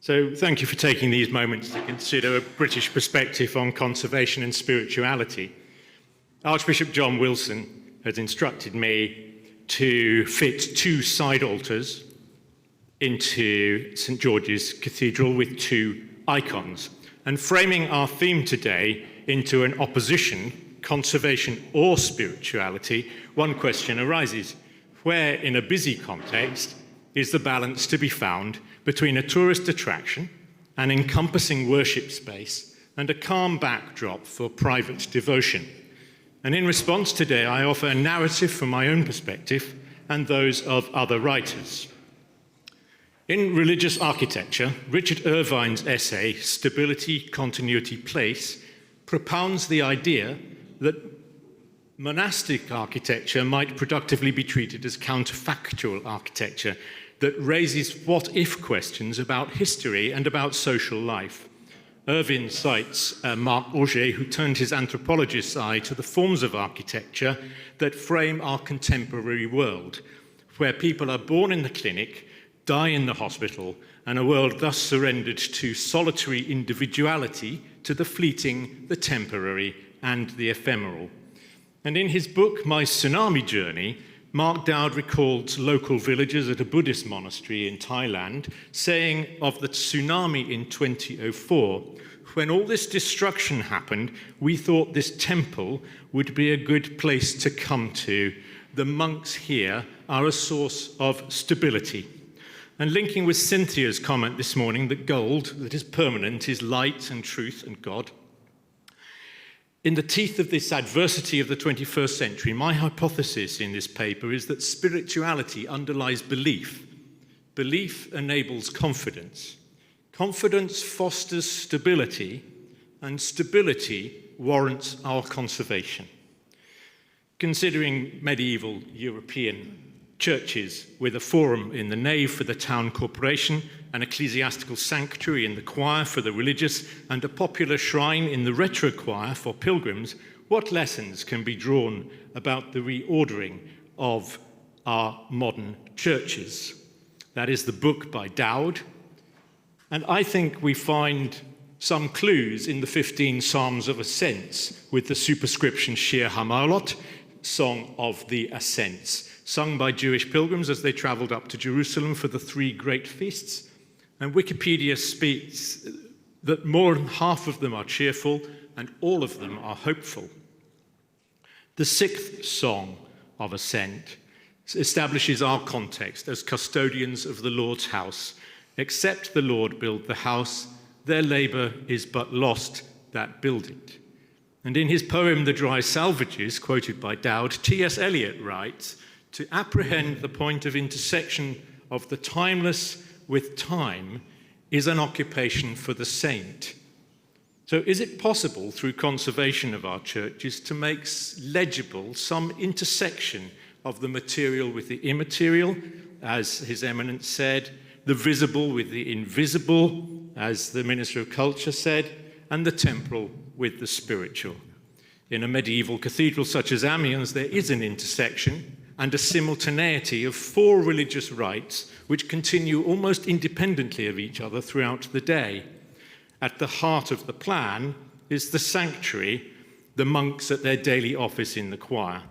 So thank you for taking these moments to consider a British perspective on conservation and spirituality. Archbishop John Wilson has instructed me to fit two side altars into St. George's Cathedral with two icons, and framing our theme today into an opposition, conservation or spirituality, one question arises: where in a busy context is the balance to be found between a tourist attraction, an encompassing worship space, and a calm backdrop for private devotion? And in response today, I offer a narrative from my own perspective and those of other writers. In religious architecture, Richard Irvine's essay, Stability, Continuity, Place, propounds the idea that monastic architecture might productively be treated as counterfactual architecture that raises what-if questions about history and about social life. Irvine cites Marc Augé, who turned his anthropologist's eye to the forms of architecture that frame our contemporary world, where people are born in the clinic, die in the hospital, and a world thus surrendered to solitary individuality, to the fleeting, the temporary, and the ephemeral. And in his book, My Tsunami Journey, Mark Dowd recalls local villagers at a Buddhist monastery in Thailand saying of the tsunami in 2004, when all this destruction happened, we thought this temple would be a good place to come to. The monks here are a source of stability. And linking with Cynthia's comment this morning that gold that is permanent is light and truth and God, in the teeth of this adversity of the 21st century, my hypothesis in this paper is that spirituality underlies belief. Belief enables confidence. Confidence fosters stability, and stability warrants our conservation. Considering medieval European churches with a forum in the nave for the town corporation, an ecclesiastical sanctuary in the choir for the religious, and a popular shrine in the retrochoir for pilgrims, what lessons can be drawn about the reordering of our modern churches? That is the book by Dowd. And I think we find some clues in the 15 Psalms of Ascents with the superscription Shir HaMa'alot, Song of the Ascents, sung by Jewish pilgrims as they travelled up to Jerusalem for the three great feasts. And Wikipedia speaks that more than half of them are cheerful and all of them are hopeful. The sixth Song of Ascent establishes our context as custodians of the Lord's house. Except the Lord build the house, their labour is but lost that build it. And in his poem, The Dry Salvages, quoted by Dowd, T.S. Eliot writes, to apprehend the point of intersection of the timeless with time is an occupation for the saint. So is it possible through conservation of our churches to make legible some intersection of the material with the immaterial, as His Eminence said, the visible with the invisible, as the Minister of Culture said, and the temporal with the spiritual? In a medieval cathedral such as Amiens, there is an intersection and a simultaneity of four religious rites which continue almost independently of each other throughout the day. At the heart of the plan is the sanctuary, the monks at their daily office in the choir.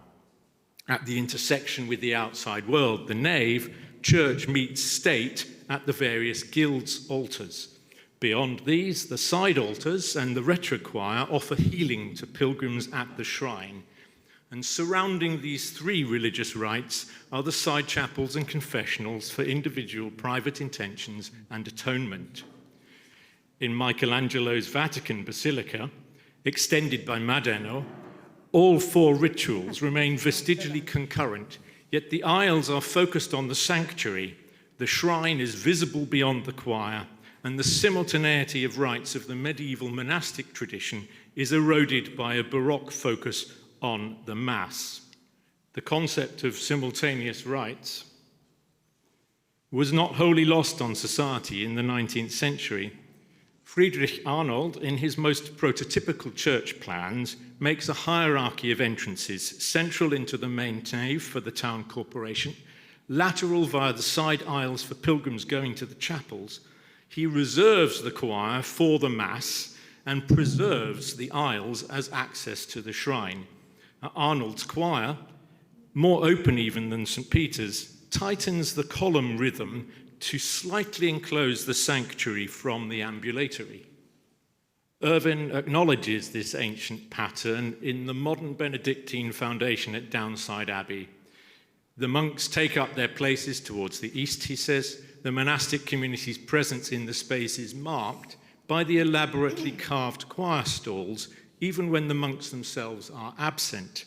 At the intersection with the outside world, the nave, church meets state at the various guilds' altars. Beyond these, the side altars and the retrochoir offer healing to pilgrims at the shrine. And surrounding these three religious rites are the side chapels and confessionals for individual private intentions and atonement. In Michelangelo's Vatican Basilica, extended by Madeno, all four rituals remain vestigially concurrent, yet the aisles are focused on the sanctuary, the shrine is visible beyond the choir, and the simultaneity of rites of the medieval monastic tradition is eroded by a Baroque focus on the Mass. The concept of simultaneous rites was not wholly lost on society in the 19th century. Friedrich Arnold, in his most prototypical church plans, makes a hierarchy of entrances, central into the main nave for the town corporation, lateral via the side aisles for pilgrims going to the chapels. He reserves the choir for the Mass and preserves the aisles as access to the shrine. Arnold's choir, more open even than St. Peter's, tightens the column rhythm to slightly enclose the sanctuary from the ambulatory. Irvine acknowledges this ancient pattern in the modern Benedictine foundation at Downside Abbey. The monks take up their places towards the east, he says. The monastic community's presence in the space is marked by the elaborately carved choir stalls, even when the monks themselves are absent.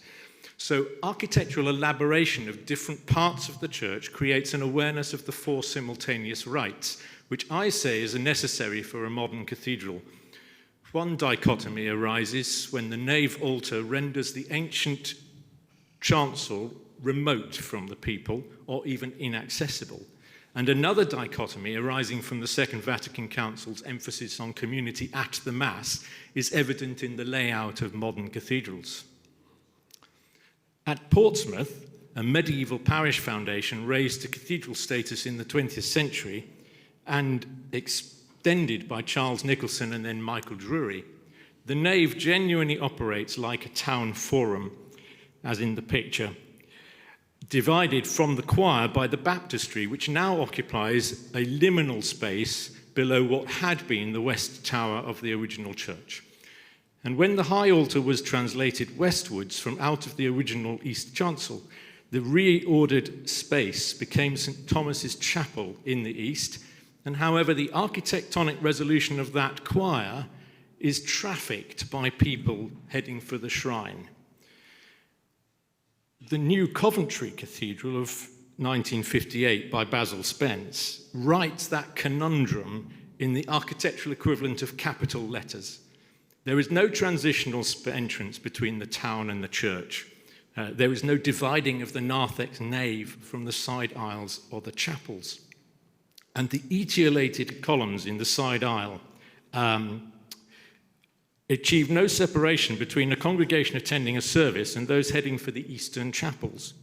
So architectural elaboration of different parts of the church creates an awareness of the four simultaneous rites, which I say is necessary for a modern cathedral. One dichotomy arises when the nave altar renders the ancient chancel remote from the people or even inaccessible. And another dichotomy arising from the Second Vatican Council's emphasis on community at the Mass is evident in the layout of modern cathedrals. At Portsmouth, a medieval parish foundation raised to cathedral status in the 20th century and extended by Charles Nicholson and then Michael Drury, the nave genuinely operates like a town forum, as in the picture, divided from the choir by the baptistry, which now occupies a liminal space below what had been the west tower of the original church. And when the high altar was translated westwards from out of the original east chancel, the reordered space became St. Thomas's Chapel in the east, and however, the architectonic resolution of that choir is trafficked by people heading for the shrine. The new Coventry Cathedral of 1958 by Basil Spence writes that conundrum in the architectural equivalent of capital letters. There is no transitional entrance between the town and the church. There is no dividing of the narthex nave from the side aisles or the chapels. And the etiolated columns in the side aisle achieve no separation between a congregation attending a service and those heading for the eastern chapels.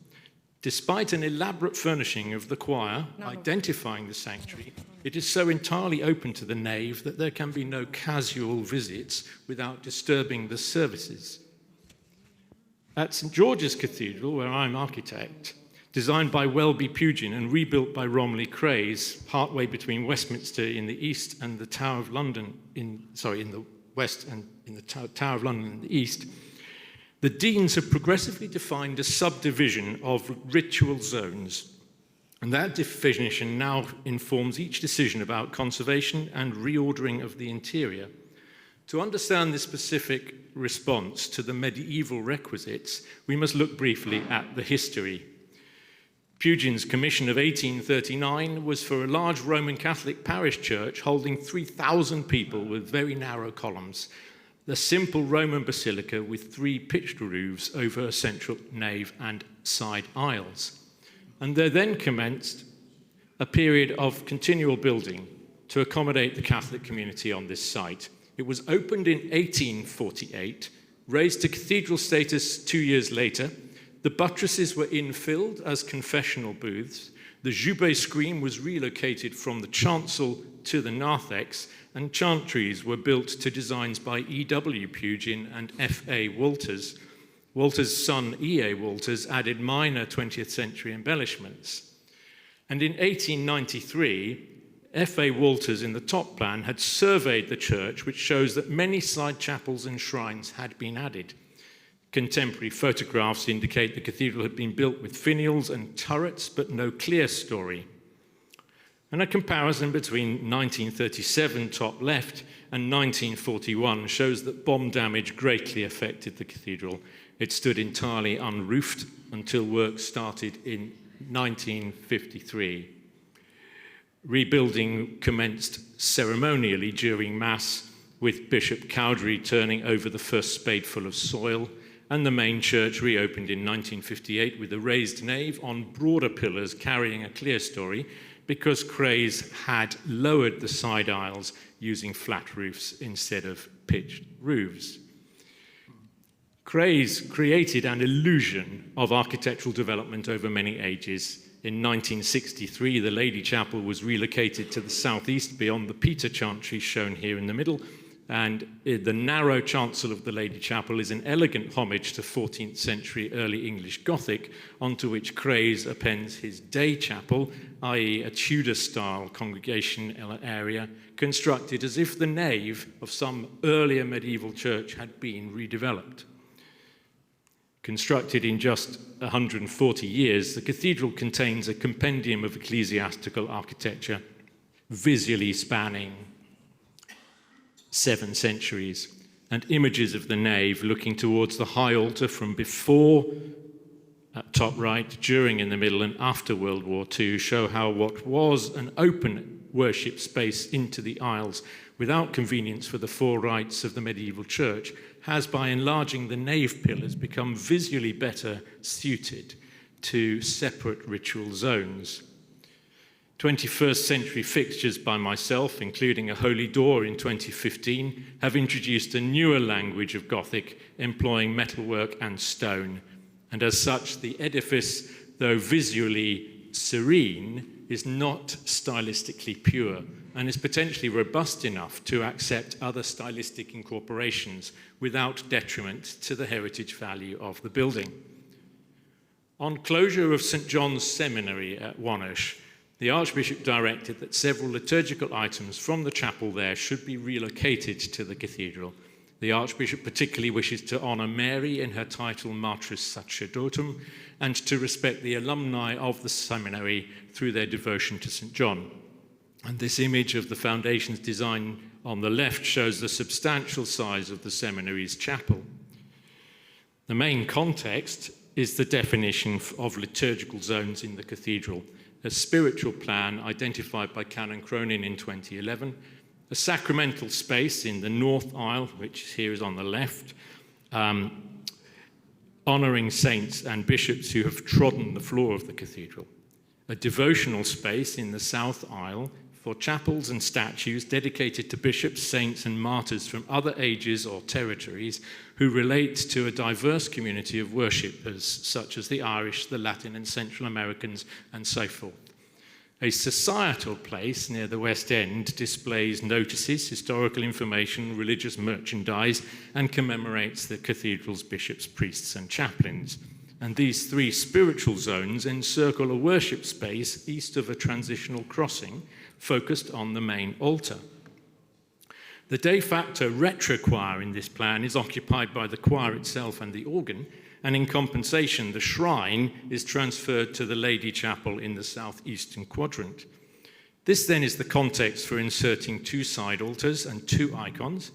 Despite an elaborate furnishing of the choir, identifying the sanctuary, it is so entirely open to the nave that there can be no casual visits without disturbing the services. At St. George's Cathedral, where I'm architect, designed by Welby Pugin and rebuilt by Romilly Craze, partway between Westminster in the east and the Tower of London in the west and in the Tower of London in the east, the deans have progressively defined a subdivision of ritual zones. And that definition now informs each decision about conservation and reordering of the interior. To understand this specific response to the medieval requisites, we must look briefly at the history. Pugin's commission of 1839 was for a large Roman Catholic parish church holding 3,000 people with very narrow columns, the simple Roman basilica with 3 pitched roofs over a central nave and side aisles. And there then commenced a period of continual building to accommodate the Catholic community on this site. It was opened in 1848, raised to cathedral status 2 years later. The buttresses were infilled as confessional booths. The Jubé screen was relocated from the chancel to the narthex, and chantries were built to designs by E.W. Pugin and F.A. Walters. Walters' son, E.A. Walters, added minor 20th century embellishments. And in 1893, F.A. Walters in the top plan had surveyed the church, which shows that many side chapels and shrines had been added. Contemporary photographs indicate the cathedral had been built with finials and turrets, but no clear story. And a comparison between 1937, top left, and 1941 shows that bomb damage greatly affected the cathedral. It stood entirely unroofed until work started in 1953. Rebuilding commenced ceremonially during Mass, with Bishop Cowdery turning over the first spadeful of soil, and the main church reopened in 1958 with a raised nave on broader pillars carrying a clerestory, because Craze had lowered the side aisles using flat roofs instead of pitched roofs. Craze created an illusion of architectural development over many ages. In 1963, the Lady Chapel was relocated to the southeast beyond the Peter Chantry shown here in the middle, and the narrow chancel of the Lady Chapel is an elegant homage to 14th century early English Gothic, onto which Craze appends his day chapel, i.e. a Tudor-style congregation area, constructed as if the nave of some earlier medieval church had been redeveloped. Constructed in just 140 years, the cathedral contains a compendium of ecclesiastical architecture, visually spanning 7 centuries, and images of the nave looking towards the high altar from before, at top right, during in the middle, and after World War II show how what was an open worship space into the aisles without convenience for the four rites of the medieval church has, by enlarging the nave pillars, become visually better suited to separate ritual zones. 21st century fixtures by myself, including a holy door in 2015, have introduced a newer language of Gothic employing metalwork and stone. And as such, the edifice, though visually serene, is not stylistically pure and is potentially robust enough to accept other stylistic incorporations without detriment to the heritage value of the building. On closure of St. John's Seminary at Wonersh, the Archbishop directed that several liturgical items from the chapel there should be relocated to the cathedral. The Archbishop particularly wishes to honour Mary in her title Matris Sacerdotum and to respect the alumni of the seminary through their devotion to St. John. And this image of the foundation's design on the left shows the substantial size of the seminary's chapel. The main context is the definition of liturgical zones in the cathedral, a spiritual plan identified by Canon Cronin in 2011, a sacramental space in the north aisle, which here is on the left, honouring saints and bishops who have trodden the floor of the cathedral, a devotional space in the south aisle for chapels and statues dedicated to bishops, saints, and martyrs from other ages or territories who relate to a diverse community of worshippers, such as the Irish, the Latin and Central Americans, and so forth. A societal place near the West End displays notices, historical information, religious merchandise, and commemorates the cathedral's bishops, priests, and chaplains. And these three spiritual zones encircle a worship space east of a transitional crossing focused on the main altar. The de facto retrochoir in this plan is occupied by the choir itself and the organ, and in compensation, the shrine is transferred to the Lady Chapel in the southeastern quadrant. This then is the context for inserting 2 side altars and 2 icons,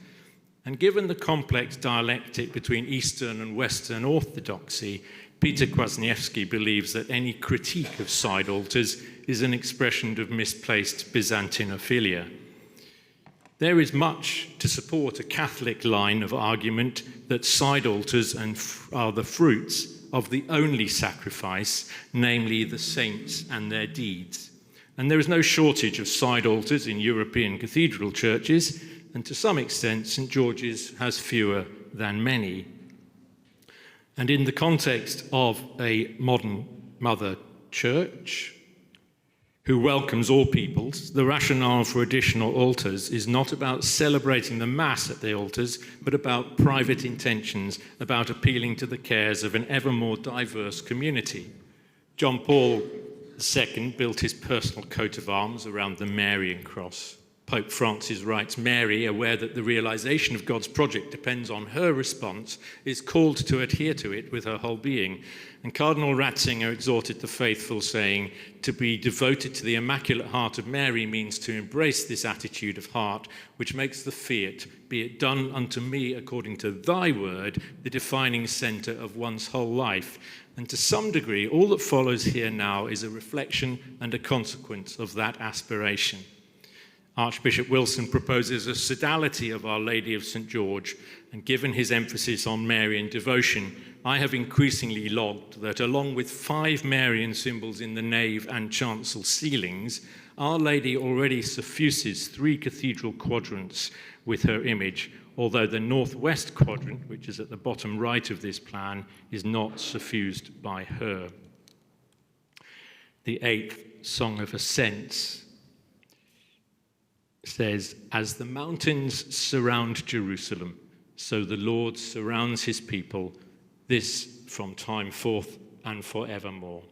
and given the complex dialectic between Eastern and Western Orthodoxy, Peter Kwasniewski believes that any critique of side altars is an expression of misplaced Byzantinophilia. There is much to support a Catholic line of argument that side altars are the fruits of the only sacrifice, namely the saints and their deeds. And there is no shortage of side altars in European cathedral churches, and to some extent, St. George's has fewer than many. And in the context of a modern mother church who welcomes all peoples, the rationale for additional altars is not about celebrating the Mass at the altars, but about private intentions, about appealing to the cares of an ever more diverse community. John Paul II built his personal coat of arms around the Marian cross. Pope Francis writes, Mary, aware that the realization of God's project depends on her response, is called to adhere to it with her whole being. And Cardinal Ratzinger exhorted the faithful, saying, to be devoted to the Immaculate Heart of Mary means to embrace this attitude of heart, which makes the fiat, be it done unto me according to thy word, the defining center of one's whole life. And to some degree, all that follows here now is a reflection and a consequence of that aspiration. Archbishop Wilson proposes a sodality of Our Lady of St. George, and given his emphasis on Marian devotion, I have increasingly logged that along with 5 Marian symbols in the nave and chancel ceilings, Our Lady already suffuses 3 cathedral quadrants with her image, although the northwest quadrant, which is at the bottom right of this plan, is not suffused by her. the 8th Song of Ascents says, "As the mountains surround Jerusalem, so the Lord surrounds his people, this from time forth and forevermore."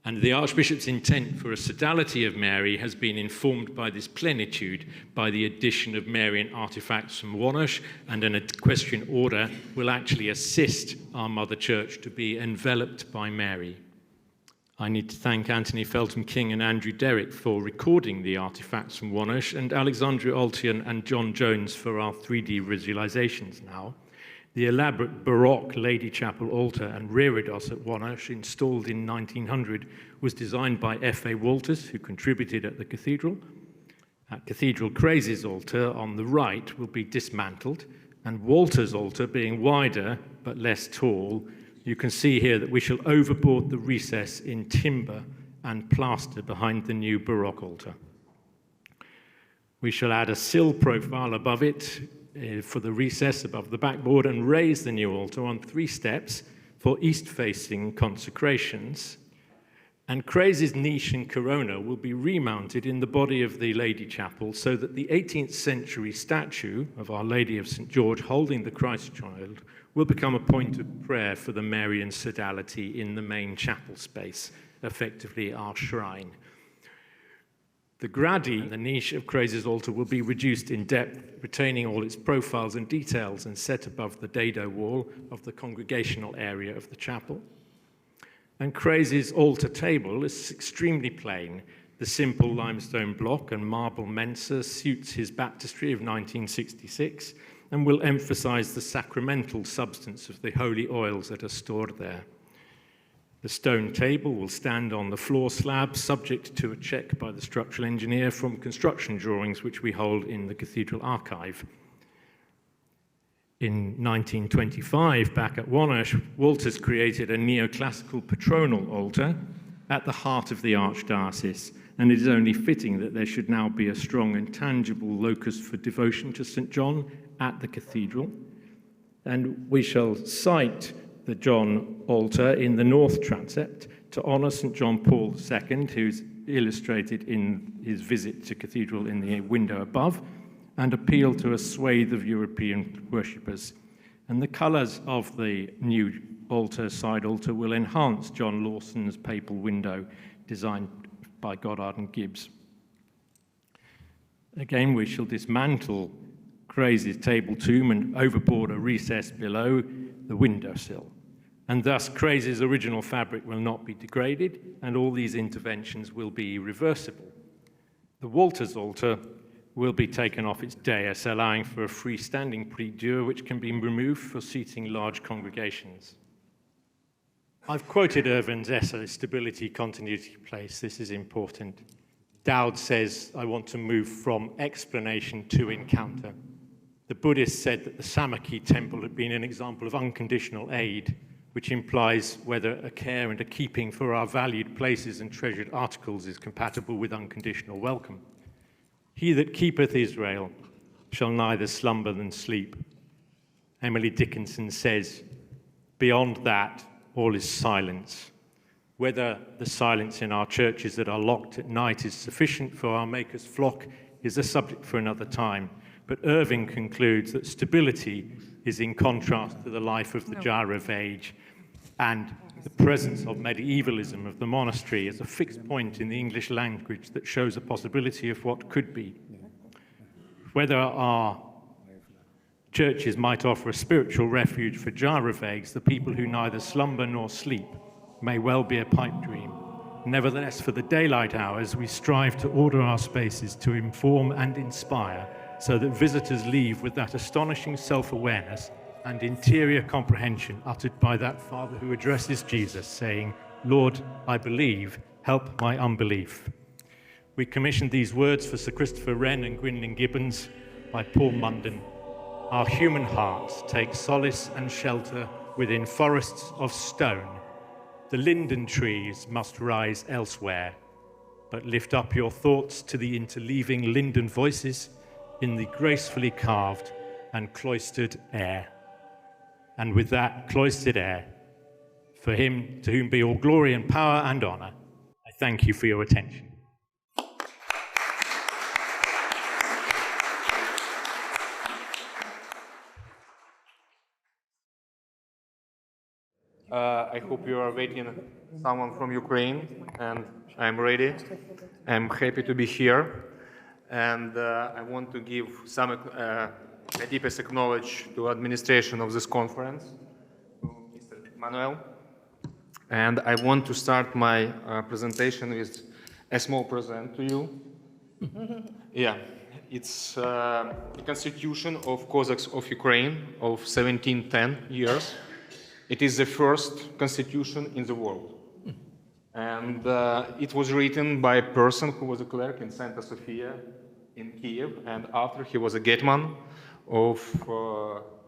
And the Archbishop's intent for a sodality of Mary has been informed by this plenitude, by the addition of Marian artifacts from Wonosh, and an equestrian order will actually assist our Mother Church to be enveloped by Mary. I need to thank Anthony Feltham-King and Andrew Derrick for recording the artifacts from Wonosh, and Alexandria Altian and John Jones for our 3D visualizations now. The elaborate Baroque Lady Chapel altar and reredos at Wonosh, installed in 1900, was designed by F.A. Walters, who contributed at the cathedral. At Cathedral Craze's altar on the right will be dismantled, and Walters' altar, being wider but less tall, you can see here that we shall overboard the recess in timber and plaster behind the new Baroque altar. We shall add a sill profile above it for the recess above the backboard and raise the new altar on 3 steps for east-facing consecrations. And Craze's niche and corona will be remounted in the body of the Lady Chapel so that the 18th century statue of Our Lady of St. George holding the Christ child will become a point of prayer for the Marian sodality in the main chapel space, effectively our shrine. The gradi, the niche of Craze's altar, will be reduced in depth, retaining all its profiles and details, and set above the dado wall of the congregational area of the chapel. And Craze's altar table is extremely plain. The simple limestone block and marble mensa suits his baptistry of 1966 and will emphasize the sacramental substance of the holy oils that are stored there. The stone table will stand on the floor slab, subject to a check by the structural engineer from construction drawings which we hold in the cathedral archive. In 1925, back at Wonosh, Walters created a neoclassical patronal altar at the heart of the archdiocese, and it is only fitting that there should now be a strong and tangible locus for devotion to St. John at the cathedral. And we shall cite the John altar in the north transept to honour St. John Paul II, who's illustrated in his visit to cathedral in the window above, and appeal to a swathe of European worshippers. And the colours of the new altar, side altar, will enhance John Lawson's papal window, designed by Goddard and Gibbs. Again, we shall dismantle Craze's table tomb and overboard a recess below the windowsill. And thus, Craze's original fabric will not be degraded, and all these interventions will be reversible. The Walters altar will be taken off its dais, allowing for a freestanding prie-dieu which can be removed for seating large congregations. I've quoted Irvin's essay, Stability, Continuity, Place. This is important. Dowd says, I want to move from explanation to encounter. The Buddhists said that the Samakhi temple had been an example of unconditional aid, which implies whether a care and a keeping for our valued places and treasured articles is compatible with unconditional welcome. He that keepeth Israel shall neither slumber nor sleep. Emily Dickinson says, beyond that, all is silence. Whether the silence in our churches that are locked at night is sufficient for our Maker's flock is a subject for another time. But Irving concludes that stability is in contrast to the life of the Gyrav age, and the presence of medievalism of the monastery as a fixed point in the English language that shows a possibility of what could be. Whether our churches might offer a spiritual refuge for Gyravegs, the people who neither slumber nor sleep, may well be a pipe dream. Nevertheless, for the daylight hours, we strive to order our spaces to inform and inspire, so that visitors leave with that astonishing self-awareness and interior comprehension uttered by that Father who addresses Jesus, saying, Lord, I believe, help my unbelief. We commissioned these words for Sir Christopher Wren and Gwynlyn Gibbons by Paul Munden. Our human hearts take solace and shelter within forests of stone. The linden trees must rise elsewhere, but lift up your thoughts to the interleaving linden voices in the gracefully carved and cloistered air. And with that cloistered air, for him to whom be all glory and power and honor, Thank you for your attention. I hope you are waiting someone from Ukraine, and I'm ready. I'm happy to be here, and I want to give some the deepest acknowledge to administration of this conference, to Mr. Manuel. And I want to start my presentation with a small present to you. Yeah, it's the Constitution of Cossacks of Ukraine of 1710 years. It is the first constitution in the world. And it was written by a person who was a clerk in Santa Sofia in Kiev, and after he was a hetman of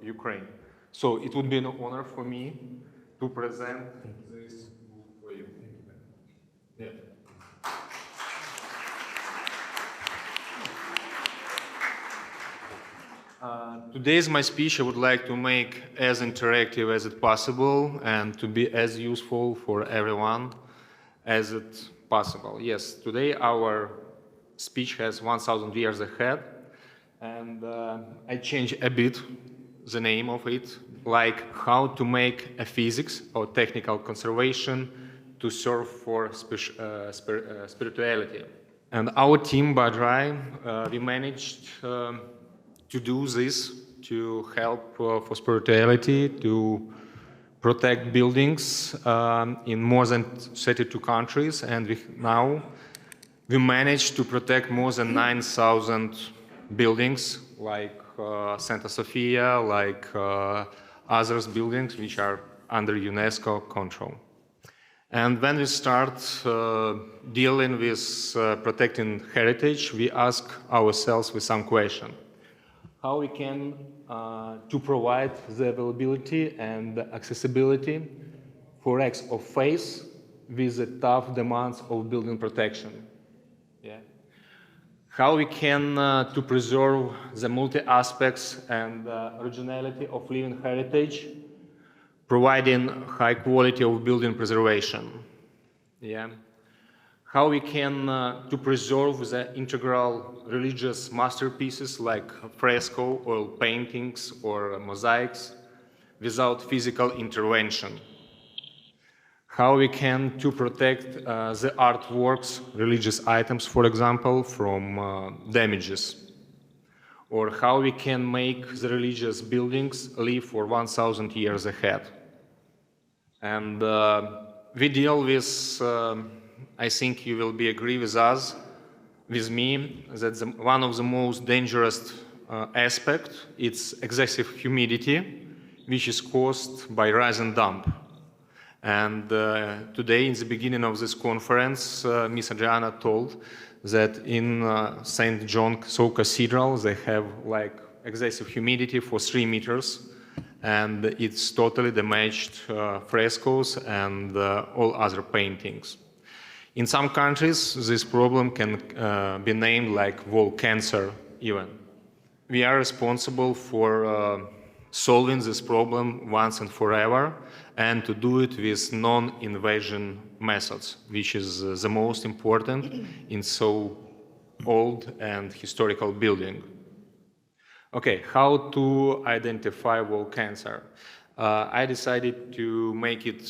Ukraine. So it would be an honor for me to present this book for you. Yeah. Today's my speech I would like to make as interactive as it possible and to be as useful for everyone as it possible. Yes, today our speech has 1,000 years ahead, and I change a bit the name of it, like how to make a physics or technical conservation to serve for spirituality. And our team, Badrai, we managed to do this, to help for spirituality, to protect buildings in more than 32 countries, and now we managed to protect more than 9,000 buildings, like Santa Sofia, like other buildings which are under UNESCO control. And when we start dealing with protecting heritage, we ask ourselves with some question. How we can to provide the availability and accessibility for acts of faith with the tough demands of building protection. Yeah. How we can to preserve the multi-aspects and originality of living heritage, providing high quality of building preservation. Yeah. How we can to preserve the integral religious masterpieces like fresco, oil paintings, or mosaics without physical intervention. How we can to protect the artworks, religious items, for example, from damages. Or how we can make the religious buildings live for 1,000 years ahead. And we deal with I think you will be agree with us, with me, that one of the most dangerous aspects is excessive humidity, which is caused by rise and dump. And today, in the beginning of this conference, Miss Adriana told that in St. John Co-Cathedral, they have like excessive humidity for 3 meters, and it's totally damaged frescoes and all other paintings. In some countries, this problem can be named like wall cancer even. We are responsible for solving this problem once and forever, and to do it with non-invasion methods, which is the most important in so old and historical building. Okay, how to identify wall cancer? I decided to make it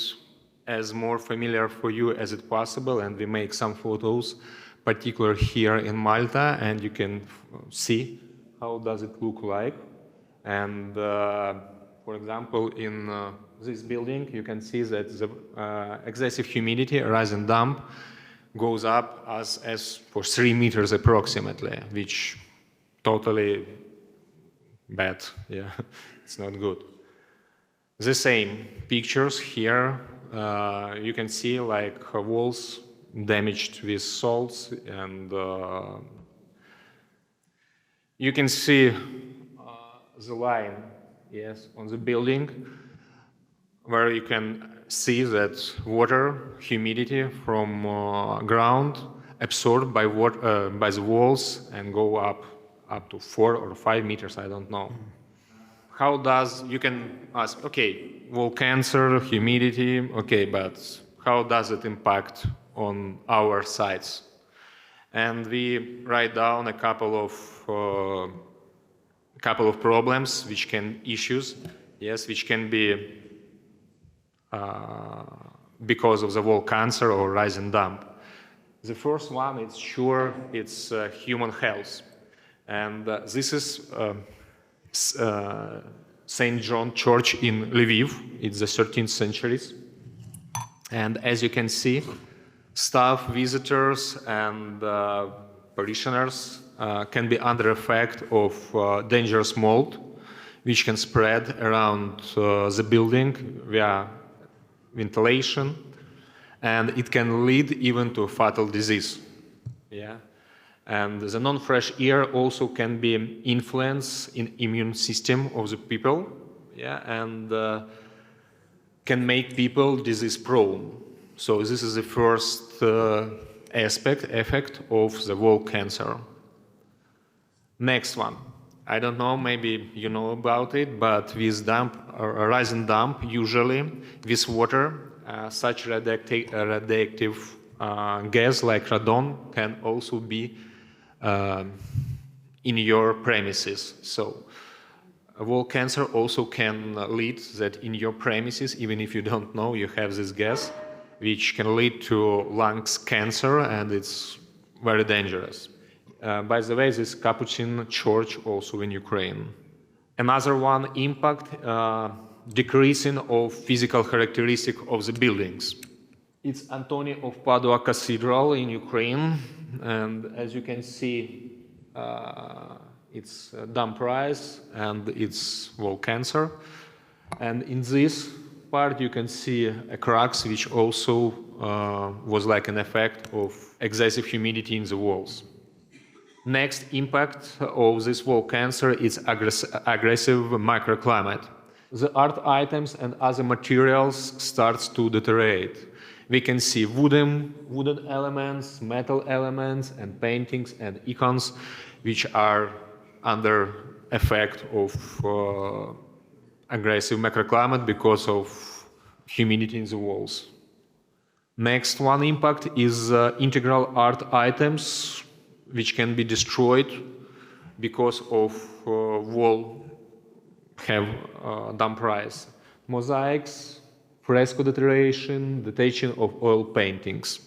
as more familiar for you as it possible, and we make some photos, particularly here in Malta, and you can see how does it look like. And for example, in this building, you can see that the excessive humidity, rise and dump, goes up as for 3 meters approximately, which totally bad. Yeah, it's not good. The same pictures here. You can see like walls damaged with salts, and you can see the line, yes, on the building, where you can see that water, humidity from ground absorbed by the walls and go up to 4 or 5 meters, I don't know. How does, you can ask, okay, wall cancer, humidity, okay, but how does it impact on our sites. And we write down a couple of problems, issues, yes, which can be because of the wall cancer or rise and dump. The first one, it's human health. And this is St. John Church in Lviv. It's the 13th century. And as you can see, staff, visitors, and parishioners can be under effect of dangerous mold, which can spread around the building via ventilation, and it can lead even to a fatal disease. Yeah. And the non-fresh air also can be influence in immune system of the people, yeah, and can make people disease prone. So this is the first effect of the wall cancer. Next one. I don't know, maybe you know about it, but with rise and dump, usually with water, such radioactive gas like radon can also be in your premises. So wall cancer also can lead that in your premises, even if you don't know you have this gas, which can lead to lungs cancer, and it's very dangerous. By the way, this Capuchin church also in Ukraine. Another one, impact, decreasing of physical characteristic of the buildings. It's Antony of Padua Cathedral in Ukraine, and as you can see, it's dump rise and it's wall cancer. And in this part you can see a cracks, which also was like an effect of excessive humidity in the walls. Next impact of this wall cancer is aggressive microclimate. The art items and other materials starts to deteriorate. We can see wooden elements, metal elements, and paintings and icons, which are under effect of aggressive microclimate because of humidity in the walls. Next one impact is integral art items, which can be destroyed because of wall have dump rise. Mosaics, fresco deterioration, detention of oil paintings.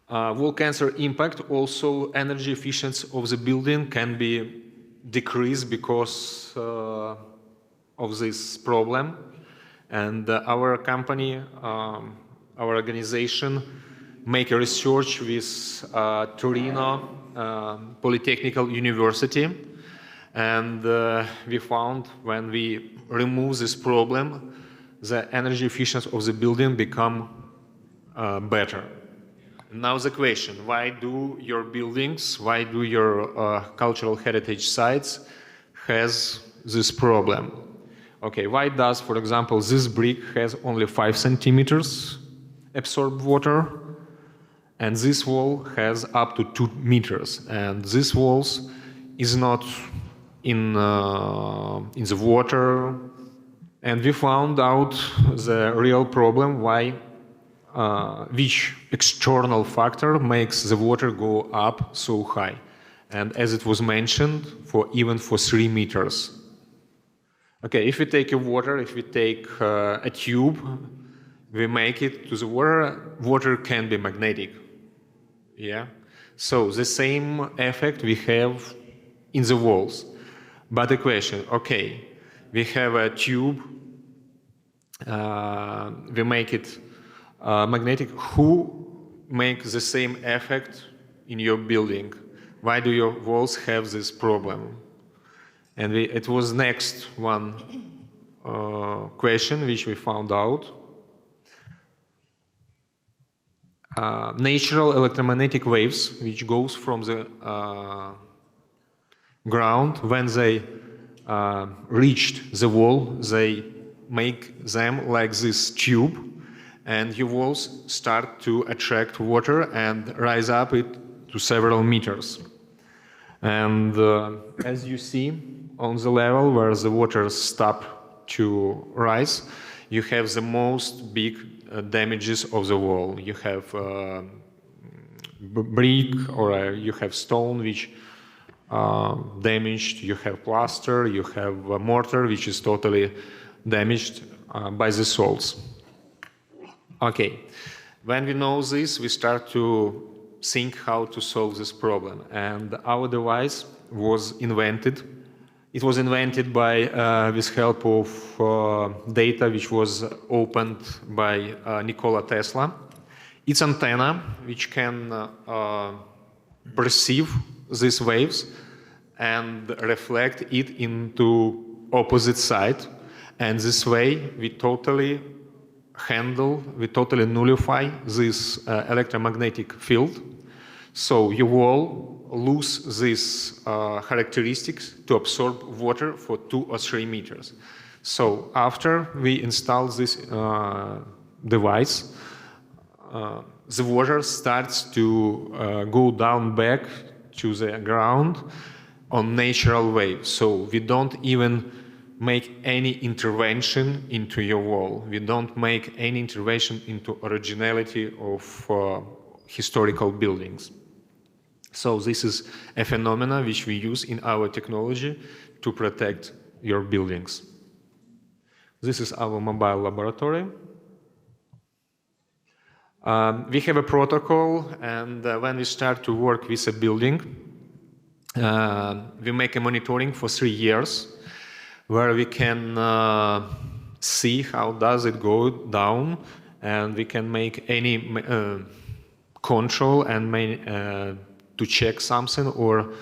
Wall cancer impact, also energy efficiency of the building can be decreased because of this problem. And our company, our organization, make a research with Torino Polytechnical University, and we found when we remove this problem, the energy efficiency of the building become better. Now the question, why do your buildings, why do your cultural heritage sites has this problem? Okay, why does, for example, this brick has only 5 centimeters absorb water, and this wall has up to 2 meters, and this walls is not in the water, and we found out the real problem why which external factor makes the water go up so high, and as it was mentioned, even for 3 meters. Okay, if we take if we take a tube, we make it to the water can be magnetic. Yeah, so the same effect we have in the walls. But the question, okay, we have a tube, we make it magnetic. Who makes the same effect in your building? Why do your walls have this problem? And it was next one question which we found out. Natural electromagnetic waves, which goes from the ground, when they reached the wall, they make them like this tube, and your walls start to attract water and rise up it to several meters. And as you see, on the level where the water stop to rise, you have the most big damages of the wall. You have brick, or you have stone which damaged, you have plaster, you have a mortar which is totally damaged by the salts. Okay, when we know this, we start to think how to solve this problem. And our device was invented. It was invented by, with help of data which was opened by Nikola Tesla. It's antenna which can perceive these waves and reflect it into opposite side. And this way we totally nullify this electromagnetic field. So your wall lose these characteristics to absorb water for 2 or 3 meters. So after we install this device, the water starts to go down back to the ground on natural way. So we don't even make any intervention into your wall. We don't make any intervention into originality of historical buildings. So this is a phenomenon which we use in our technology to protect your buildings. This is our mobile laboratory. We have a protocol, and when we start to work with a building, we make a monitoring for 3 years, where we can see how does it go down, and we can make any control and to check something, or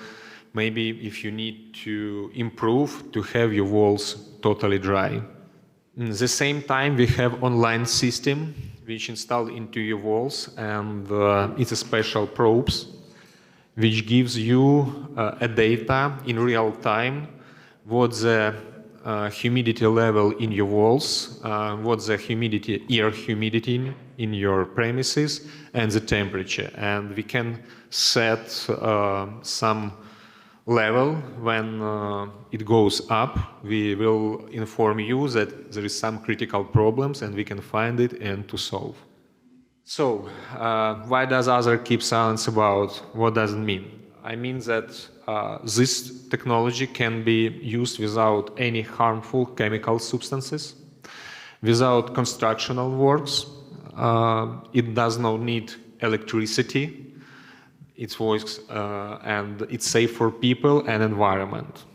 maybe if you need to improve, to have your walls totally dry. At the same time, we have online system which installed into your walls, and it's a special probes which gives you a data in real time, what the humidity level in your walls, what's the humidity, air humidity in your premises, and the temperature. And we can set some level. When it goes up, we will inform you that there is some critical problems and we can find it and to solve. So, why does other keep silence about what does it mean? I mean that this technology can be used without any harmful chemical substances, without constructional works. It does not need electricity. It works and it's safe for people and environment.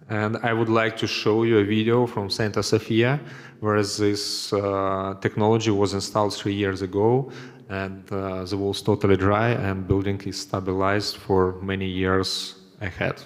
And I would like to show you a video from Santa Sofia, where this technology was installed 3 years ago, and the wall's totally dry and building is stabilized for many years ahead.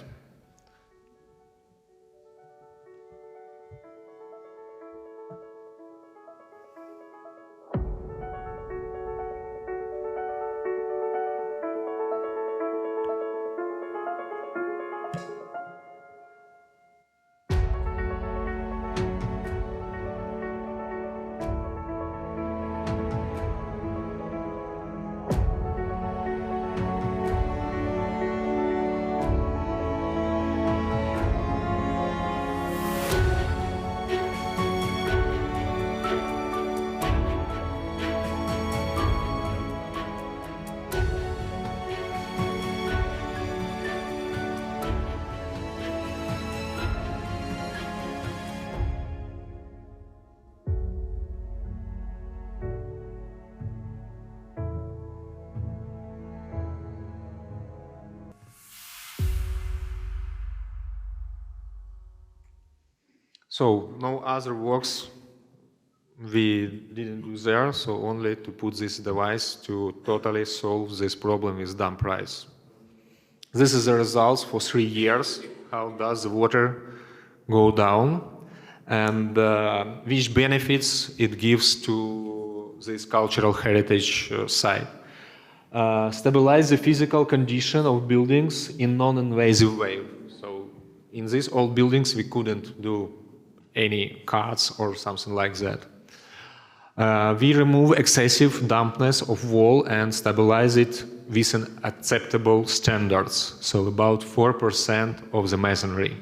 So no other works we didn't do there, so only to put this device to totally solve this problem with dump price. This is the results for 3 years. How does the water go down, and which benefits it gives to this cultural heritage site. Stabilize the physical condition of buildings in non-invasive way. So in these old buildings we couldn't do any cuts or something like that. We remove excessive dampness of wall and stabilize it within acceptable standards, so about 4% of the masonry.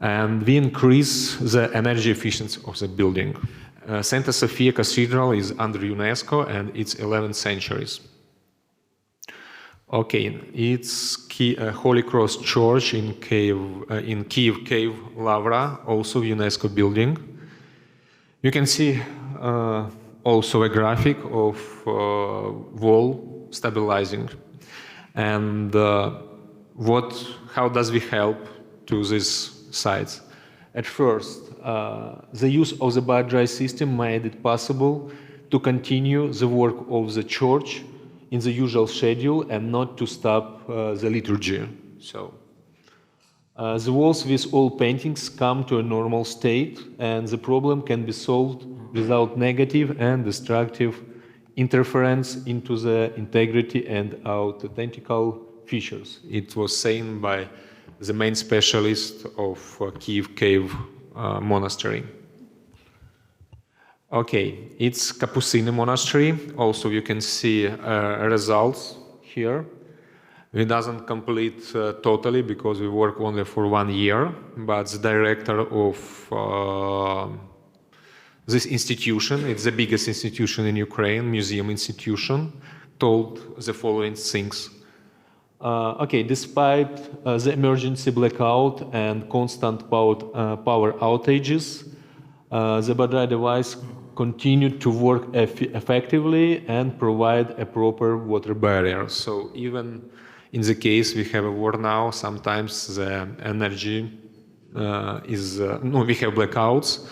And we increase the energy efficiency of the building. Santa Sofia Cathedral is under UNESCO and it's 11th century. Okay, it's Holy Cross Church in Kiev Cave, Lavra, also UNESCO building. You can see also a graphic of wall stabilizing, and how does we help to these sites? At first, the use of the bio-dry system made it possible to continue the work of the church in the usual schedule and not to stop the liturgy. So the walls with all paintings come to a normal state, and the problem can be solved without negative and destructive interference into the integrity and authentical features. It was said by the main specialist of Kiev Cave Monastery. Okay, it's Capucine Monastery. Also, you can see results here. It doesn't complete totally because we work only for 1 year, but the director of this institution, it's the biggest institution in Ukraine, museum institution, told the following things. Okay, despite the emergency blackout and constant power outages, the bio-dry device continued to work effectively and provide a proper water barrier. So even in the case we have a war now, sometimes the energy we have blackouts,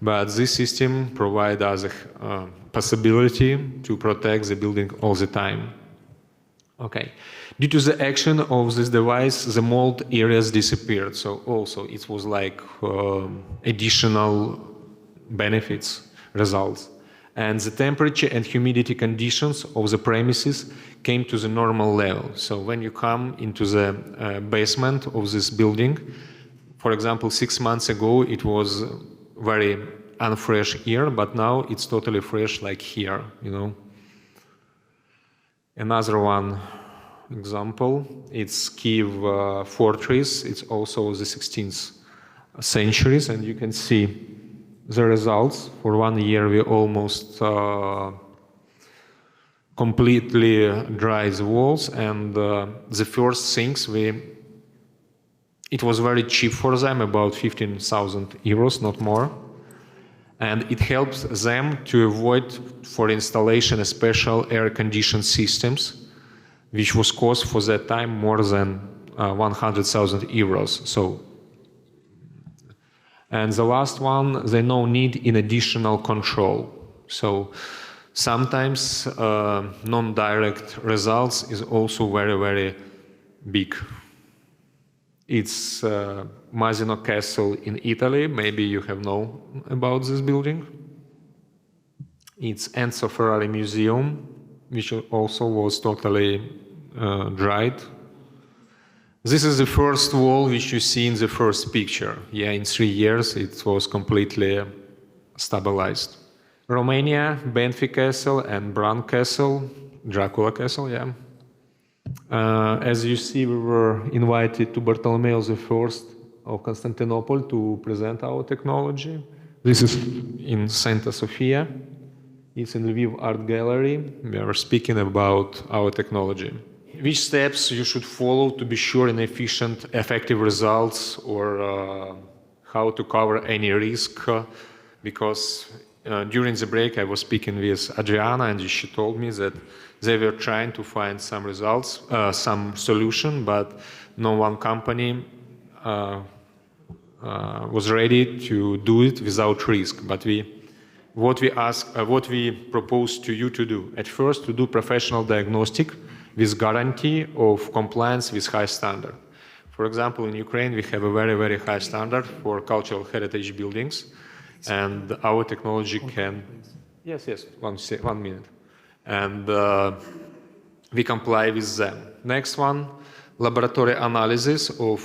but this system provides us a possibility to protect the building all the time. Okay. Due to the action of this device, the mold areas disappeared. So also it was like additional benefits, results. And the temperature and humidity conditions of the premises came to the normal level. So when you come into the basement of this building, for example, 6 months ago, it was very unfresh air, but now it's totally fresh like here, you know. Another one example, it's Kiev fortress. It's also the 16th centuries, and you can see the results. For 1 year, we almost completely dried the walls, and the first things it was very cheap for them, about 15,000 euros, not more. And it helps them to avoid for installation a special air conditioned systems, which was cost for that time more than 100,000 euros. So, and the last one, they no need in additional control. So sometimes non-direct results is also very, very big. It's Masino Castle in Italy. Maybe you have known about this building. It's Enzo Ferrari Museum, which also was totally dried. This is the first wall which you see in the first picture. Yeah, in 3 years it was completely stabilized. Romania, Banfi Castle and Bran Castle, Dracula Castle, yeah. As you see, we were invited to Bartolomeo I of Constantinople to present our technology. This is in Santa Sofia. It's in Lviv Art Gallery. We are speaking about our technology. Which steps you should follow to be sure in efficient, effective results, or how to cover any risk? Because during the break, I was speaking with Adriana, and she told me that they were trying to find some results, some solution, but no one company was ready to do it without risk. But what we propose to you to do, at first, to do professional diagnostic with guarantee of compliance with high standard. For example, in Ukraine, we have a very, very high standard for cultural heritage buildings, and our technology can... Yes, 1 minute. And we comply with them. Next one, laboratory analysis of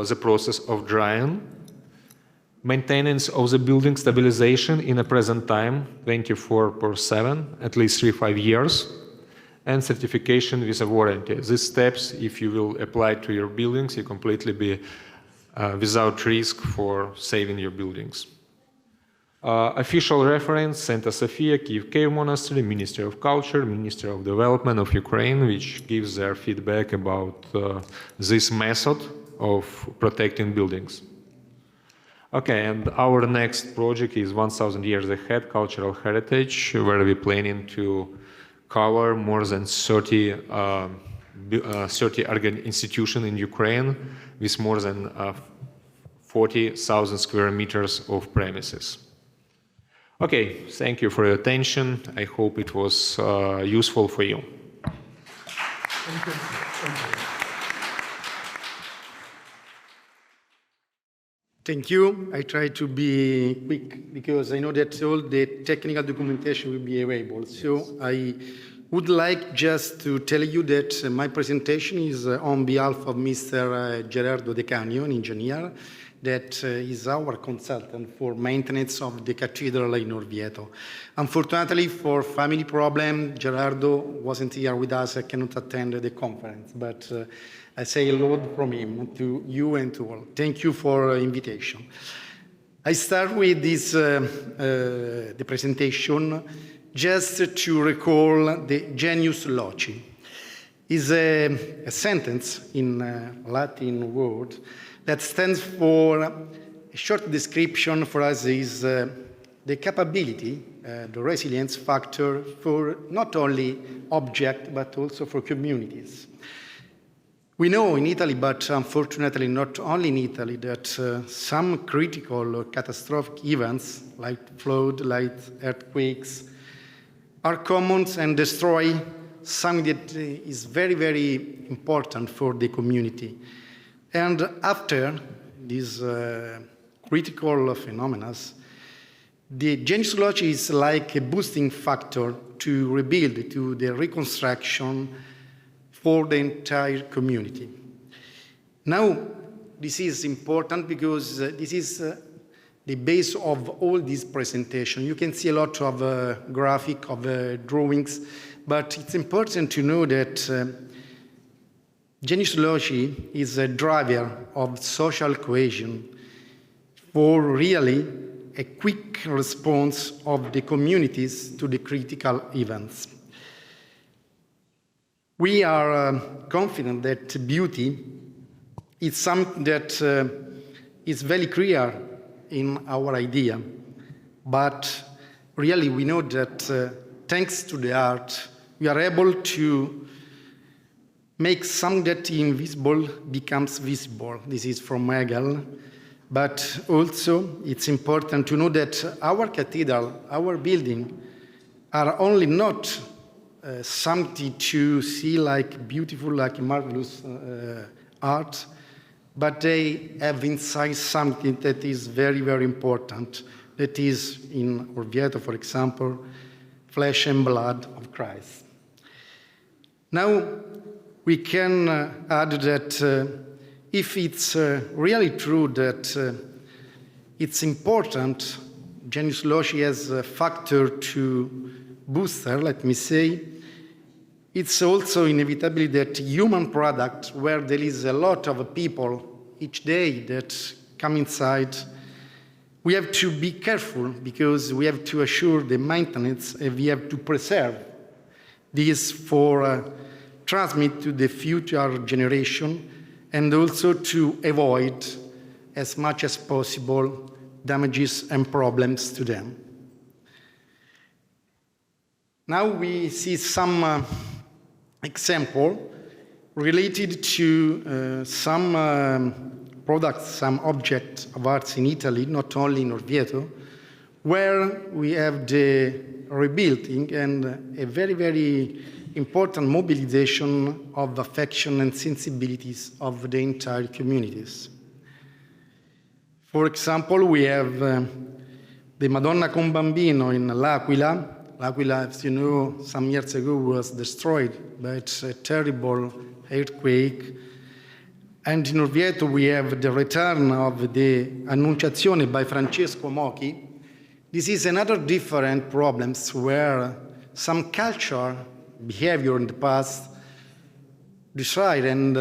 the process of drying, maintenance of the building stabilization in a present time, 24/7, at least 3-5 years, and certification with a warranty. These steps, if you will apply to your buildings, you completely be without risk for saving your buildings. Official reference, Santa Sofia, Kiev Cave Monastery, Ministry of Culture, Ministry of Development of Ukraine, which gives their feedback about this method of protecting buildings. Okay, and our next project is 1,000 Years Ahead, Cultural Heritage, where we're planning to cover more than 30 institutions in Ukraine with more than 40,000 square meters of premises. Okay, thank you for your attention. I hope it was useful for you. Thank you. Thank you. Thank you. I try to be quick because I know that all the technical documentation will be available. So I would like just to tell you that my presentation is on behalf of Mr. Gerardo De Canio, an engineer, that is our consultant for maintenance of the cathedral in Orvieto. Unfortunately, for family problem, Gerardo wasn't here with us. I cannot attend the conference, but I say hello from him to you and to all. Thank you for invitation. I start with this, the presentation, just to recall the genius loci. Is a sentence in Latin word that stands for, a short description for us is the capability, the resilience factor for not only object, but also for communities. We know in Italy, but unfortunately not only in Italy, that some critical or catastrophic events like flood, like earthquakes, are common and destroy something that is very, very important for the community. And after these critical phenomena, the genius loci is like a boosting factor to rebuild, to the reconstruction for the entire community. Now, this is important because this is the base of all this presentation. You can see a lot of graphic, of drawings, but it's important to know that genius loci is a driver of social cohesion for really a quick response of the communities to the critical events. We are confident that beauty is something that is very clear in our idea, but really we know that thanks to the art, we are able to make something that invisible becomes visible. This is from Hegel. But also, it's important to know that our cathedral, our building, are only not something to see like beautiful, like marvelous art, but they have inside something that is very, very important, that is, in Orvieto, for example, flesh and blood of Christ. Now, we can add that if it's really true that it's important, genius loci as a factor to booster, let me say, it's also inevitably that human product where there is a lot of people each day that come inside, we have to be careful because we have to assure the maintenance and we have to preserve this for transmit to the future generation and also to avoid as much as possible damages and problems to them. Now we see some example related to some products, some objects of arts in Italy, not only in Orvieto, where we have the rebuilding and a very, very important mobilization of affection and sensibilities of the entire communities. For example, we have the Madonna con Bambino in L'Aquila. L'Aquila, as you know, some years ago was destroyed by a terrible earthquake. And in Orvieto, we have the return of the Annunciazione by Francesco Mocchi. This is another different problems where some culture, behavior in the past decide and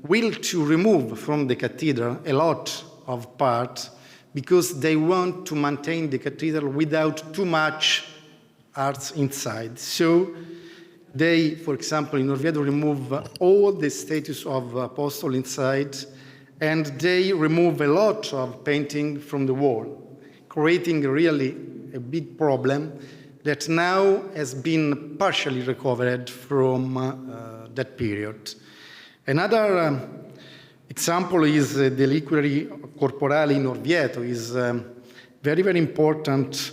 will to remove from the cathedral a lot of parts because they want to maintain the cathedral without too much arts inside. So they, for example, in Orvieto, remove all the statues of apostle inside, and they remove a lot of painting from the wall, creating really a big problem that now has been partially recovered from that period. Another example is the Reliquary Corporale in Orvieto is very, very important.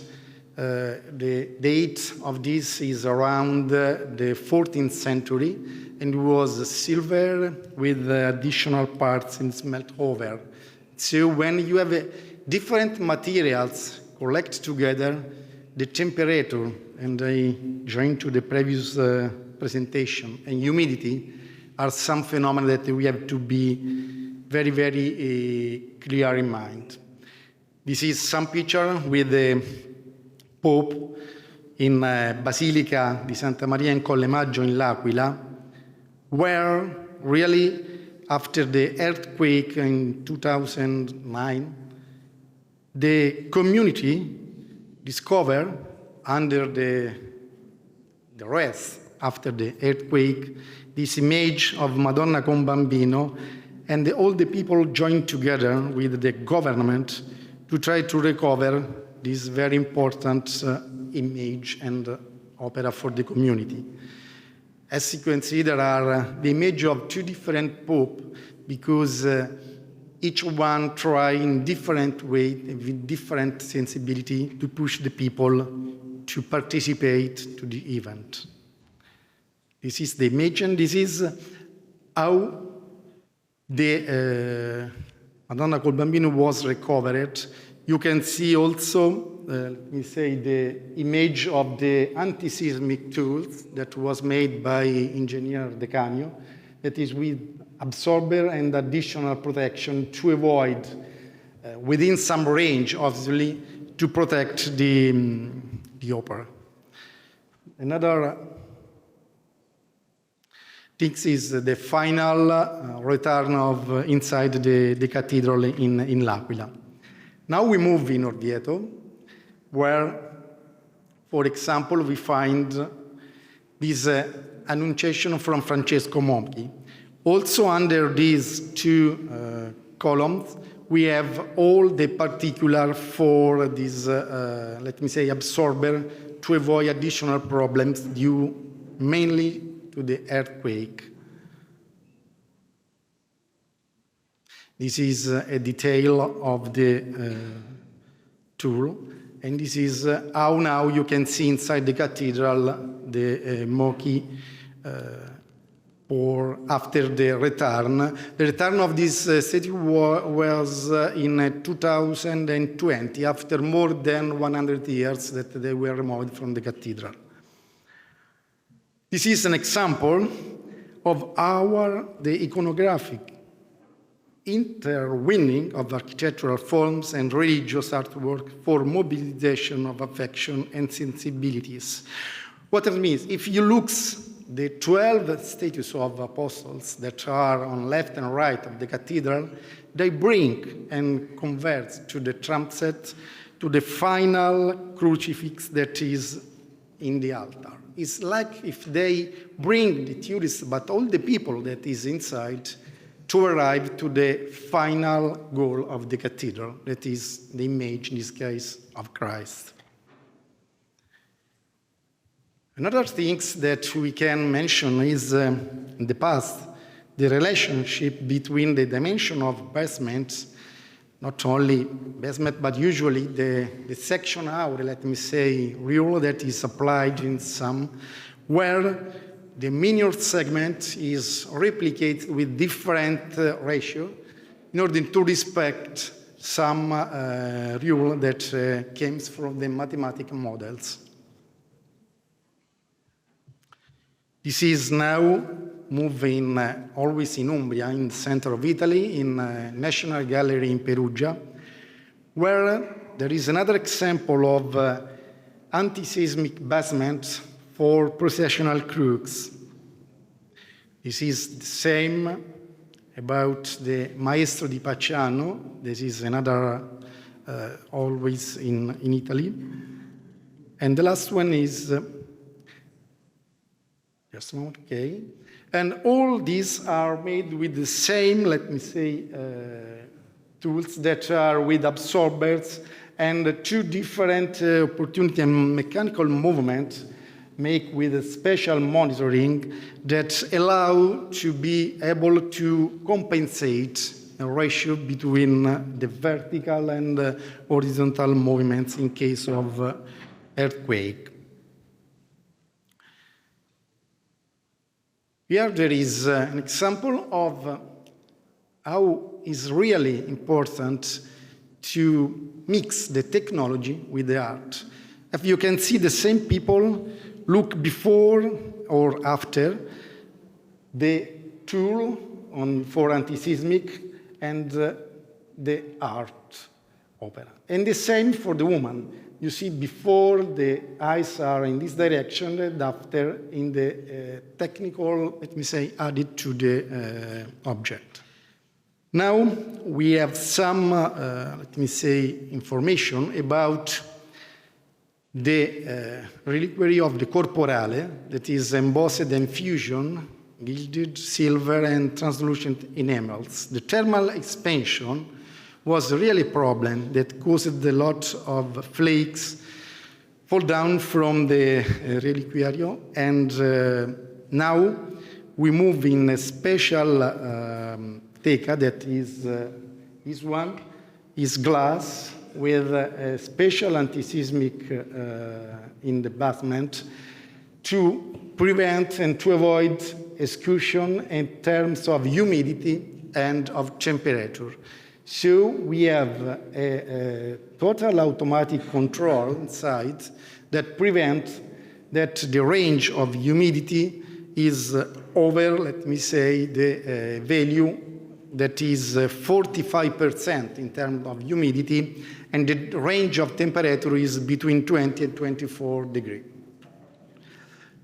The date of this is around the 14th century, and it was silver with additional parts in smelt over. So when you have different materials collect together, the temperature, and I join to the previous presentation, and humidity are some phenomena that we have to be very, very clear in mind. This is some picture with the Pope in Basilica di Santa Maria in Colle Maggio in L'Aquila, where really after the earthquake in 2009, the community discovered under the rest after the earthquake this image of Madonna con Bambino, and all the people joined together with the government to try to recover this very important image and opera for the community. As you can see, there are the image of two different popes, because each one try in different way, with different sensibility, to push the people to participate to the event. This is the image, and this is how the Madonna col Bambino was recovered. You can see also, let me say, the image of the anti-seismic tools that was made by engineer De Canio, that is with absorber and additional protection to avoid, within some range, obviously, to protect the opera. Another thing is the final return of inside the cathedral in L'Aquila. Now we move in Orvieto, where, for example, we find this Annunciation from Francesco Monchi. Also under these two columns, we have all the particular for this, let me say, absorber to avoid additional problems due mainly to the earthquake. This is a detail of the tool, and this is how now you can see inside the cathedral the Mochi or after the return. The return of this statue was in 2020, after more than 100 years that they were removed from the cathedral. This is an example of the iconographic intertwining of architectural forms and religious artwork for mobilization of affection and sensibilities. What it means, if you look the 12 statues of apostles that are on left and right of the cathedral, they bring and convert to the transept to the final crucifix that is in the altar. It's like if they bring the tourists, but all the people that is inside, to arrive to the final goal of the cathedral, that is the image, in this case, of Christ. Another thing that we can mention is, in the past, the relationship between the dimension of basements, not only basement, but usually the section hour, let me say, rule that is applied in some, where the minor segment is replicated with different ratio in order to respect some rule that came from the mathematical models. This is now moving always in Umbria, in the center of Italy, in National Gallery in Perugia, where there is another example of anti-seismic basement for processional crux. This is the same about the Maestro di Pacciano. This is another always in Italy. And the last one is, just a moment, okay. And all these are made with the same, let me say, tools that are with absorbers and two different opportunity and mechanical movements make with a special monitoring that allow to be able to compensate a ratio between the vertical and horizontal movements in case of earthquake. Here there is an example of how it's really important to mix the technology with the art. If you can see the same people look before or after the tool for anti-seismic and the art opera. And the same for the woman. You see before the eyes are in this direction and after in the technical, let me say, added to the object. Now we have some, let me say, information about the reliquary of the corporale that is embossed in fusion, gilded, silver, and translucent enamels. The thermal expansion was really a problem that caused a lot of flakes fall down from the reliquario, and now we move in a special teca that is this one is glass with a special anti-seismic in the basement to prevent and to avoid excursion in terms of humidity and of temperature. So we have a total automatic control inside that prevents that the range of humidity is over, let me say, the value that is 45% in terms of humidity, and the range of temperature is between 20 and 24 degrees.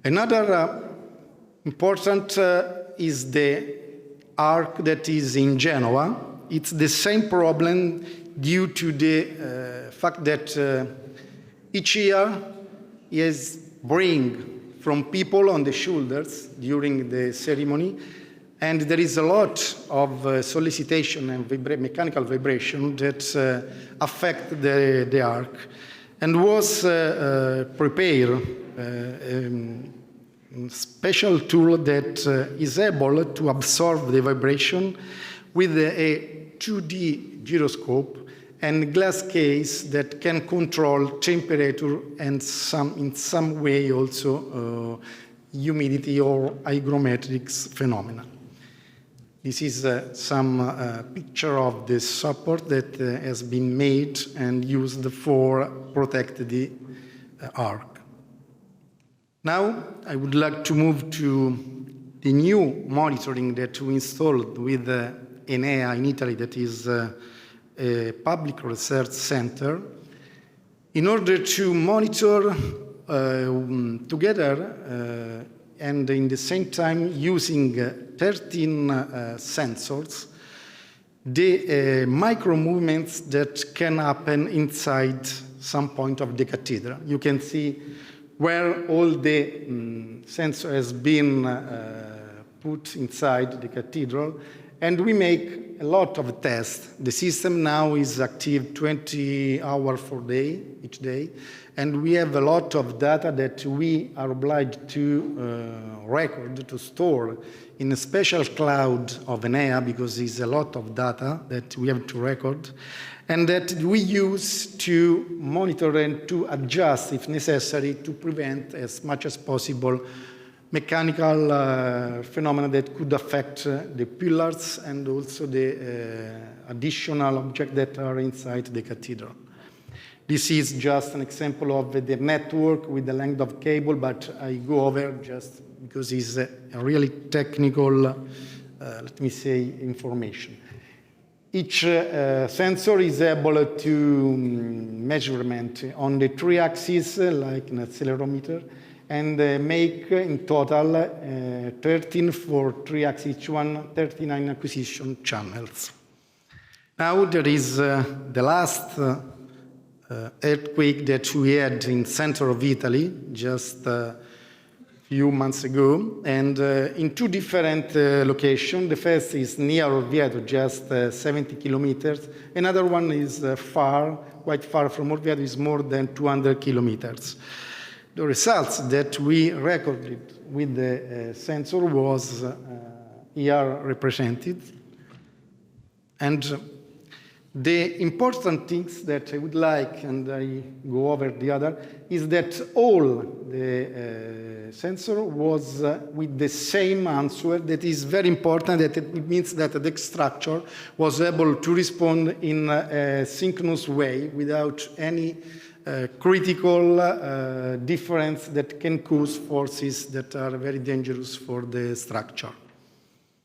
Another important is the arc that is in Genoa. It's the same problem due to the fact that each year is bring from people on the shoulders during the ceremony, and there is a lot of solicitation and mechanical vibration that affect the arc, and was prepared special tool that is able to absorb the vibration with a 2D gyroscope and glass case that can control temperature and in some way also humidity or hygrometrics phenomena. This is some picture of the support that has been made and used for protect the arc. Now I would like to move to the new monitoring that we installed with Enea in Italy, that is a public research center, in order to monitor together and in the same time using 13 sensors the micro movements that can happen inside some point of the cathedral. You can see where all the sensor has been put inside the cathedral, and we make a lot of tests. The system now is active 20 hours each day, and we have a lot of data that we are obliged to record, to store in a special cloud of Enea, because it's a lot of data that we have to record, and that we use to monitor and to adjust, if necessary, to prevent as much as possible mechanical phenomena that could affect the pillars and also the additional objects that are inside the cathedral. This is just an example of the network with the length of cable, but I go over just because it's a really technical, let me say, information. Each sensor is able to measurement on the 3 axes, like an accelerometer, and make in total 13 for 3 axes, each one 39 acquisition channels. Now there is the last earthquake that we had in center of Italy just a few months ago, and in two different locations. The first is near Orvieto, just 70 kilometers. Another one is quite far from Orvieto, is more than 200 kilometers. The results that we recorded with the sensor was here represented. And the important things that I would like, and I go over the other, is that all the sensor was with the same answer. That is very important. That it means that the structure was able to respond in a synchronous way without any critical difference that can cause forces that are very dangerous for the structure.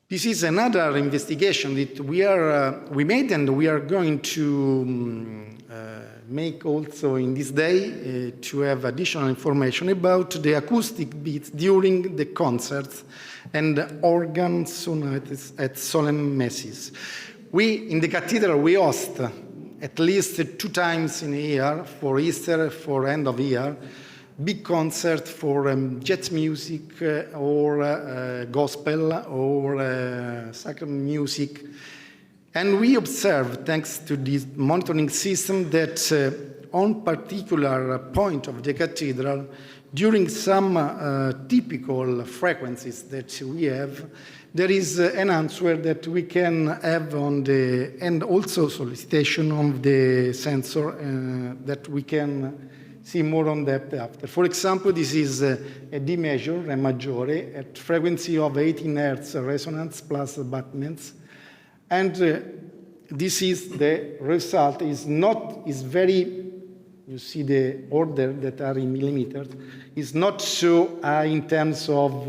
This is another investigation that we made, and we are going to make also in this day to have additional information about the acoustic beats during the concerts and organ sonatas at solemn masses. We, in the cathedral, we host at least 2 times in a year, for Easter, for end of year, big concert for jazz music or gospel or sacred music. And we observe, thanks to this monitoring system, that on particular point of the cathedral, during some typical frequencies that we have, there is an answer that we can have on the, and also solicitation of the sensor that we can see more on that after. For example, this is a D major, Re maggiore, at frequency of 18 Hertz resonance plus abutments. And this is the result, is very, you see the order that are in millimeters, is not so high in terms of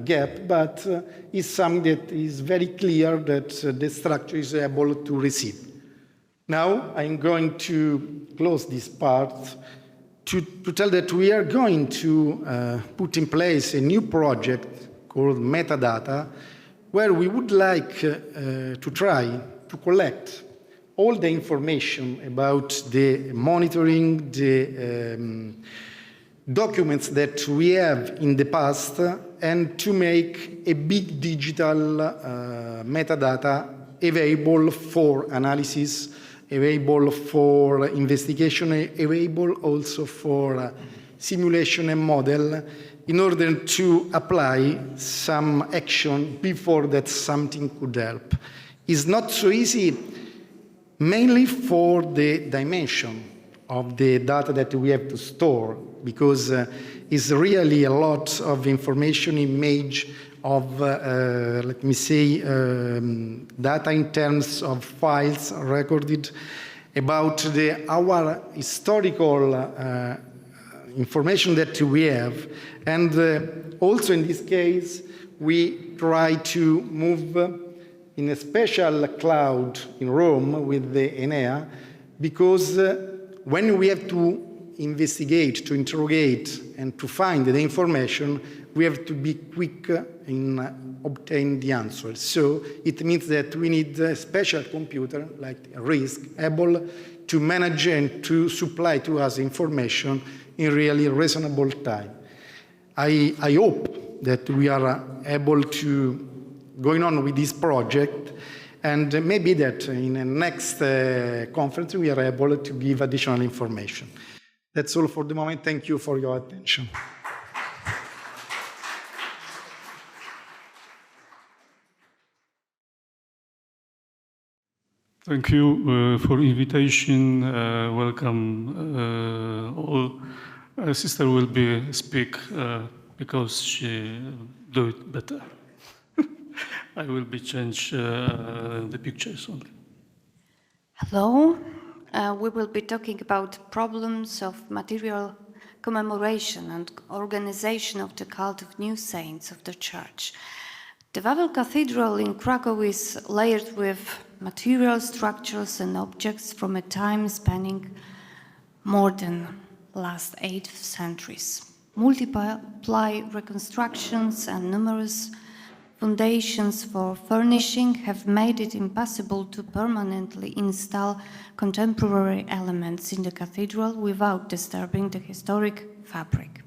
gap, but is something that is very clear that the structure is able to receive. Now I'm going to close this part to tell that we are going to put in place a new project called Metadata, where we would like to try to collect all the information about the monitoring, the documents that we have in the past, and to make a big digital metadata available for analysis, available for investigation, available also for simulation and model, in order to apply some action before that something could help. It's not so easy, mainly for the dimension of the data that we have to store, because it's really a lot of information, image, of, let me say, data in terms of files recorded about our historical information that we have. And also in this case, we try to move in a special cloud in Rome with the Enea, because when we have to investigate, to interrogate, and to find the information, we have to be quick in obtaining the answers. So it means that we need a special computer, like a RISC, able to manage and to supply to us information in really reasonable time. I hope that we are able to going on with this project, and maybe that in the next conference we are able to give additional information. That's all for the moment. Thank you for your attention. Thank you for invitation. Welcome all. Sister will speak because she do it better. I will change the pictures only. Hello. We will be talking about problems of material commemoration and organization of the cult of new saints of the Church. The Wawel Cathedral in Krakow is layered with material structures and objects from a time spanning more than last 8 centuries. Multiply reconstructions and numerous foundations for furnishing have made it impossible to permanently install contemporary elements in the cathedral without disturbing the historic fabric.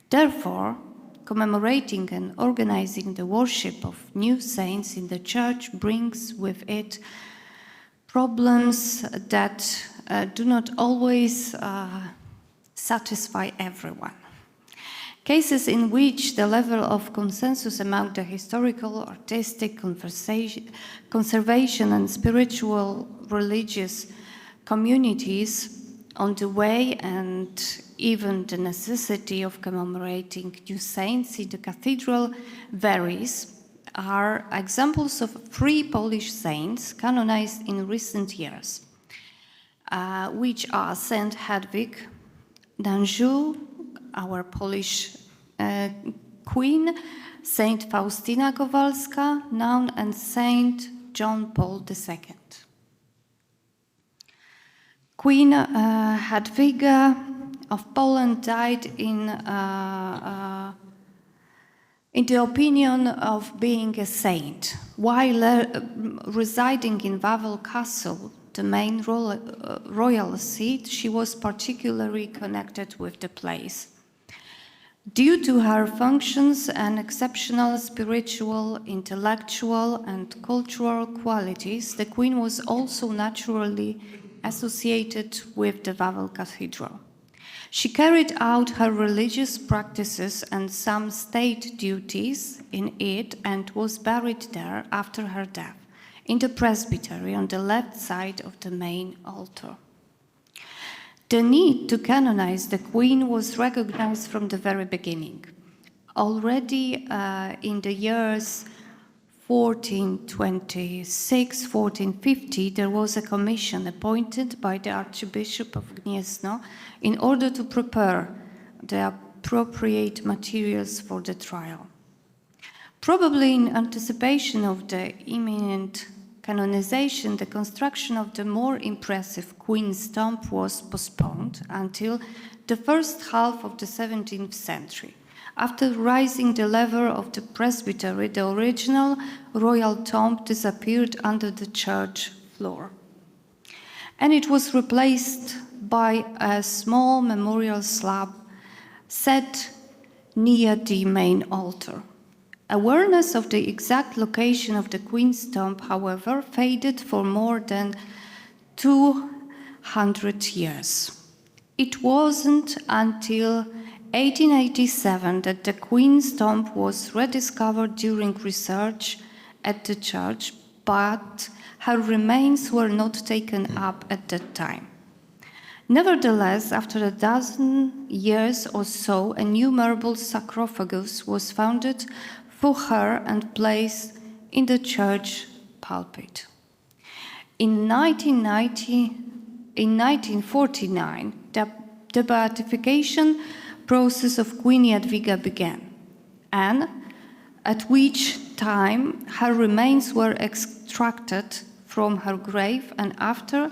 Therefore, commemorating and organizing the worship of new saints in the church brings with it problems that do not always satisfy everyone. Cases in which the level of consensus among the historical, artistic, conservation and spiritual religious communities on the way and even the necessity of commemorating new saints in the cathedral varies are examples of 3 Polish saints canonized in recent years, which are Saint Hedwig d'Anjou, our Polish queen, Saint Faustina Kowalska, known as Saint John Paul II. Queen Hedwiga of Poland died in the opinion of being a saint. While residing in Wawel Castle, the main royal seat, she was particularly connected with the place. Due to her functions and exceptional spiritual, intellectual, and cultural qualities, the Queen was also naturally associated with the Wawel Cathedral. She carried out her religious practices and some state duties in it and was buried there after her death, in the presbytery on the left side of the main altar. The need to canonize the Queen was recognized from the very beginning. Already in the years 1426, 1450, there was a commission appointed by the Archbishop of Gniezno in order to prepare the appropriate materials for the trial. Probably in anticipation of the imminent canonization, the construction of the more impressive Queen's tomb was postponed until the first half of the 17th century. After raising the level of the presbytery, the original royal tomb disappeared under the church floor, and it was replaced by a small memorial slab set near the main altar. Awareness of the exact location of the Queen's tomb, however, faded for more than 200 years. It wasn't until 1887 that the Queen's tomb was rediscovered during research at the church, but her remains were not taken up at that time. Nevertheless, after a dozen years or so, a new marble sarcophagus was founded for her and placed in the church pulpit. In 1949, the beatification process of Queen Jadwiga began, and at which time her remains were extracted from her grave and after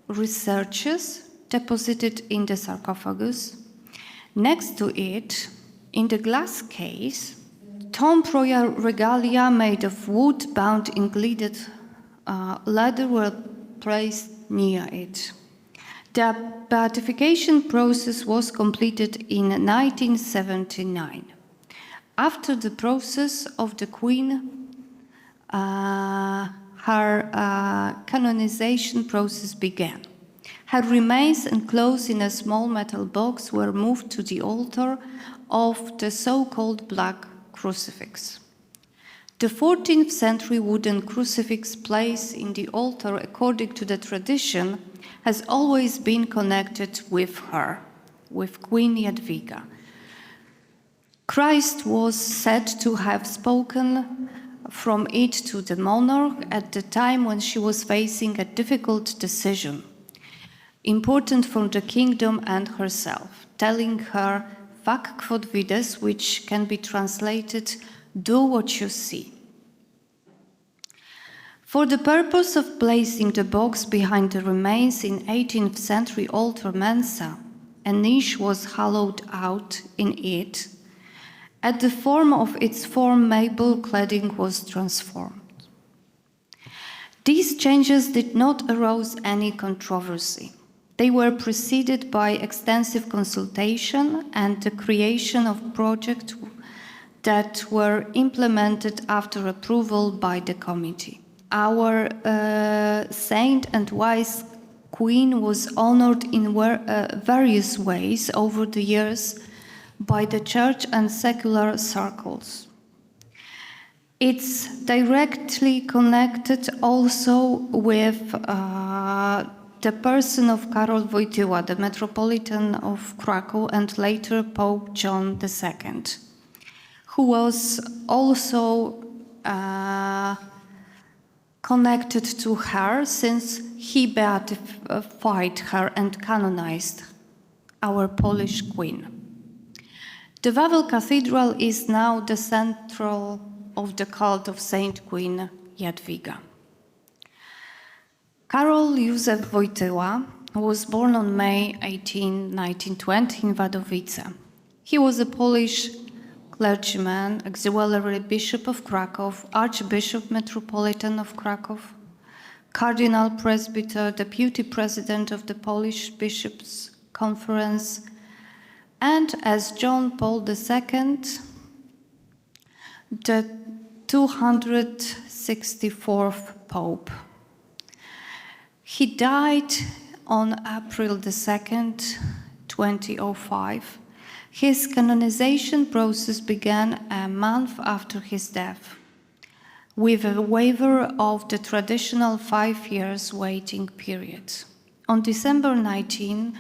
researches deposited in the sarcophagus. Next to it, in the glass case, tomb royal regalia made of wood bound in gilded leather were placed near it. The beatification process was completed in 1979. After the process of the Queen, her canonization process began. Her remains, enclosed in a small metal box, were moved to the altar of the so-called Black Crucifix. The 14th century wooden crucifix placed in the altar, according to the tradition, has always been connected with her, with Queen Jadwiga. Christ was said to have spoken from it to the monarch at the time when she was facing a difficult decision, important for the kingdom and herself, telling her, "Fac quod vides," which can be translated, "Do what you see." For the purpose of placing the box behind the remains in 18th century altar mensa, a niche was hollowed out in it, At the form of its form, marble cladding was transformed. These changes did not arouse any controversy. They were preceded by extensive consultation and the creation of projects that were implemented after approval by the committee. Our saint and wise queen was honored in various ways over the years by the church and secular circles. It's directly connected also with the person of Karol Wojtyła, the Metropolitan of Krakow and later Pope John II, who was also connected to her since he beatified her and canonized our Polish queen. The Wawel Cathedral is now the central of the cult of Saint Queen Jadwiga. Karol Józef Wojtyła was born on May 18, 1920 in Wadowice. He was a Polish clergyman, auxiliary bishop of Krakow, archbishop metropolitan of Krakow, cardinal presbyter, deputy president of the Polish Bishops' Conference, and as John Paul II, the 264th Pope. He died on April 2nd, 2005. His canonization process began a month after his death, with a waiver of the traditional 5 years waiting period. On December 19,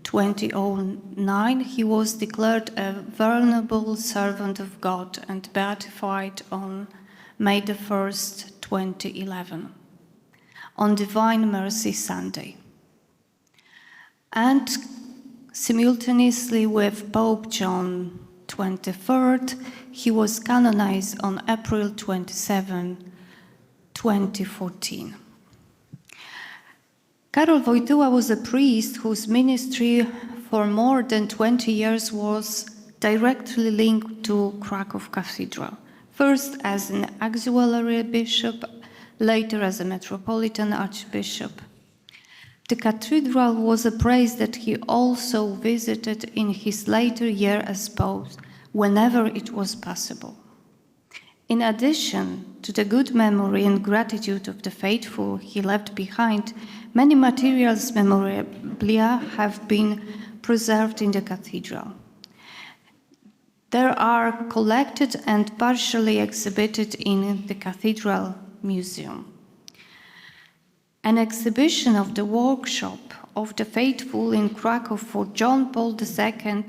2009, he was declared a venerable servant of God and beatified on May 1st, 2011, on Divine Mercy Sunday. And simultaneously with Pope John XXIII, he was canonized on April 27, 2014. Karol Wojtyła was a priest whose ministry for more than 20 years was directly linked to Krakow Cathedral, first as an auxiliary bishop, later as a metropolitan archbishop. The cathedral was a place that he also visited in his later year as pope, whenever it was possible. In addition to the good memory and gratitude of the faithful he left behind, many materials memorabilia have been preserved in the cathedral. They are collected and partially exhibited in the Cathedral Museum. An exhibition of the workshop of the faithful in Krakow for John Paul II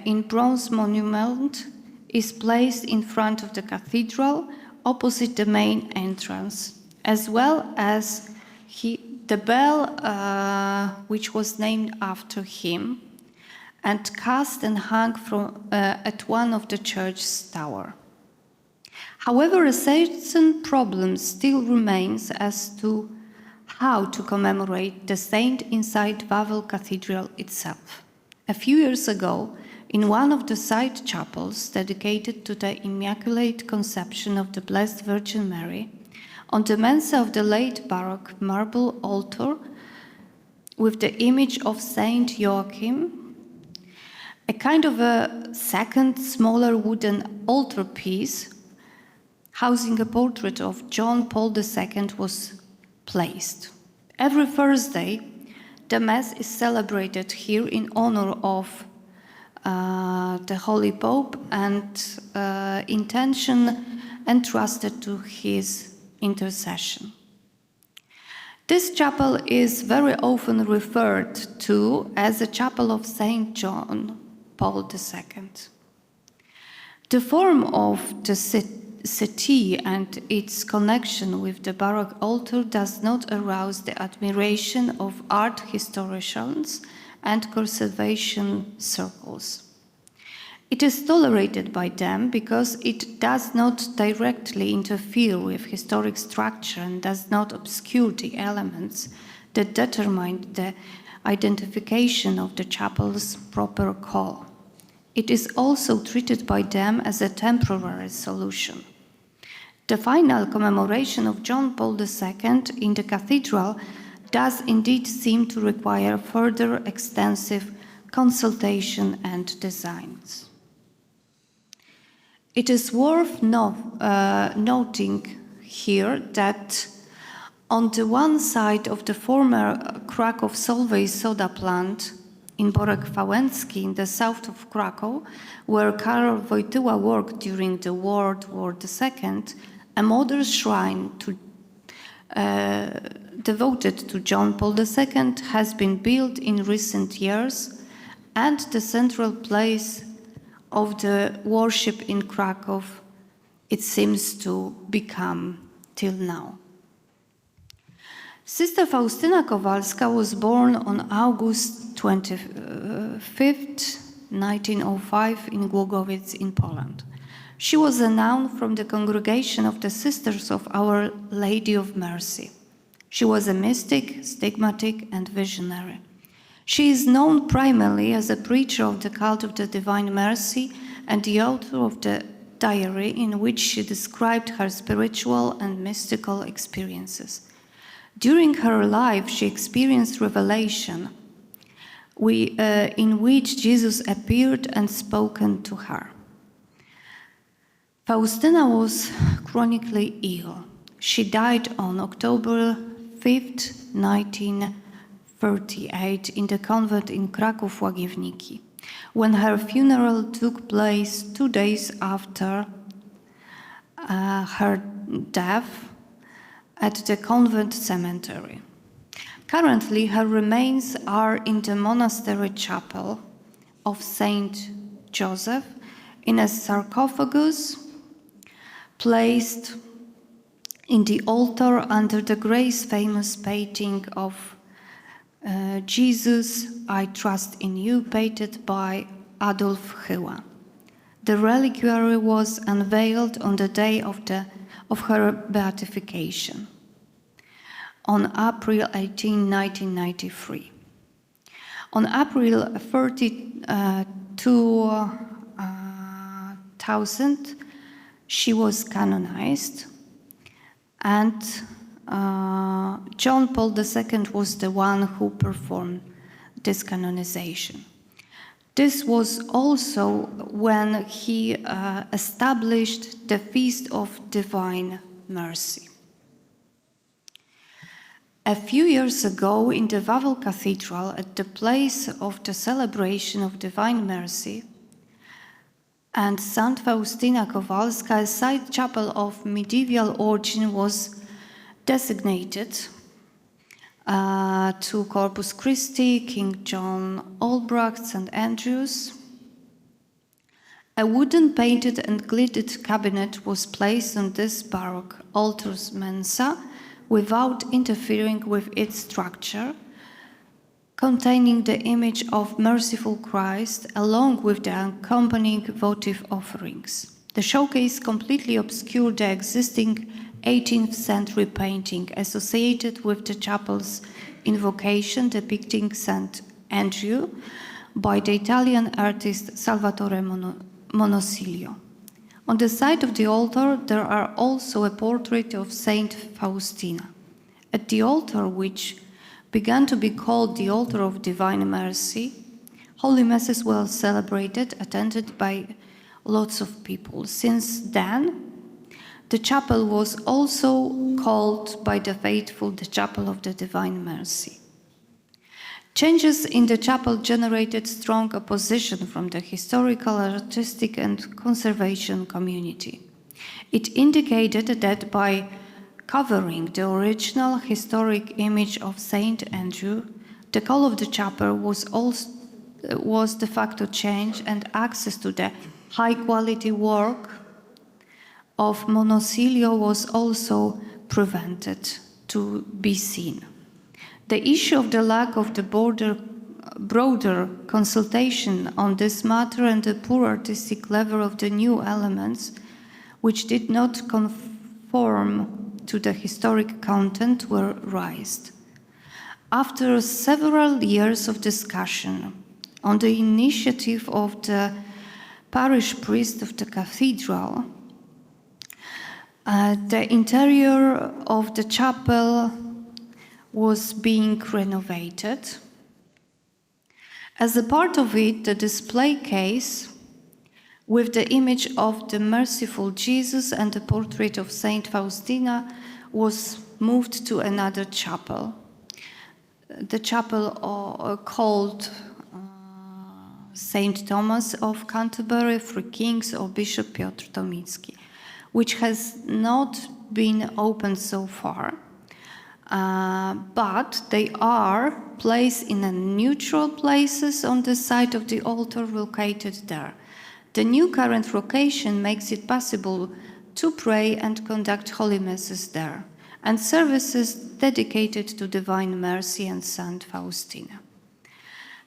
in bronze monument is placed in front of the cathedral opposite the main entrance, as well as the bell which was named after him and cast and hung at one of the church's tower. However, a certain problem still remains as to how to commemorate the saint inside Wawel Cathedral itself. A few years ago, in one of the side chapels dedicated to the Immaculate Conception of the Blessed Virgin Mary, on the mensa of the late Baroque marble altar with the image of Saint Joachim, a kind of a second, smaller wooden altarpiece housing a portrait of John Paul II was placed. Every Thursday, the Mass is celebrated here in honor of the Holy Pope and intention entrusted to his intercession. This chapel is very often referred to as a chapel of Saint John Paul II. The form of the settee and its connection with the Baroque altar does not arouse the admiration of art historians and conservation circles. It is tolerated by them because it does not directly interfere with historic structure and does not obscure the elements that determine the identification of the chapel's proper call. It is also treated by them as a temporary solution. The final commemoration of John Paul II in the cathedral does indeed seem to require further extensive consultation and designs. It is worth noting here that on the one side of the former Krakow Solvay soda plant in Borek Wałęski in the south of Krakow, where Karol Wojtyła worked during the World War II, a modern shrine devoted to John Paul II has been built in recent years, and the central place of the worship in Krakow, it seems to become till now. Sister Faustyna Kowalska was born on August 25th, 1905 in Głogowiec in Poland. She was a nun from the congregation of the Sisters of Our Lady of Mercy. She was a mystic, stigmatic, and visionary. She is known primarily as a preacher of the cult of the Divine Mercy and the author of the diary in which she described her spiritual and mystical experiences. During her life, she experienced revelation in which Jesus appeared and spoken to her. Faustina was chronically ill. She died on October 5th, 1938 in the convent in Kraków Łagiewniki, when her funeral took place 2 days after her death at the convent cemetery. Currently, her remains are in the monastery chapel of Saint Joseph in a sarcophagus placed in the altar under the grace-famous painting of Jesus, I Trust in You, painted by Adolf Hyła. The reliquary was unveiled on the day of her beatification, on April 18, 1993. On April 30, 2000, she was canonized, and John Paul II was the one who performed this canonization. This was also when he established the Feast of Divine Mercy. A few years ago, in the Wawel Cathedral, at the place of the celebration of Divine Mercy, and St. Faustina Kowalska, a side chapel of medieval origin, was designated to Corpus Christi, King John Albrecht, St. Andrews. A wooden painted and glittered cabinet was placed on this baroque altar's mensa without interfering with its structure, containing the image of merciful Christ along with the accompanying votive offerings. The showcase completely obscured the existing 18th century painting associated with the chapel's invocation depicting St. Andrew by the Italian artist Salvatore Monosilio. On the side of the altar, there are also a portrait of Saint Faustina. At the altar, which began to be called the Altar of Divine Mercy, holy masses were celebrated, attended by lots of people. Since then, the chapel was also called by the faithful the Chapel of the Divine Mercy. Changes in the chapel generated strong opposition from the historical, artistic, and conservation community. It indicated that by covering the original historic image of Saint Andrew, the call of the chapel was de facto changed, and access to the high-quality work of Monosilio was also prevented to be seen. The issue of the lack of the broader consultation on this matter and the poor artistic level of the new elements, which did not conform to the historic content, were raised. After several years of discussion on the initiative of the parish priest of the cathedral, the interior of the chapel was being renovated. As a part of it, the display case with the image of the merciful Jesus and the portrait of Saint Faustina was moved to another chapel. The chapel called Saint Thomas of Canterbury, Three Kings, or Bishop Piotr Tomicki, which has not been opened so far, but they are placed in a neutral places on the site of the altar located there. The new current location makes it possible to pray and conduct holy masses there, and services dedicated to Divine Mercy and Saint Faustina.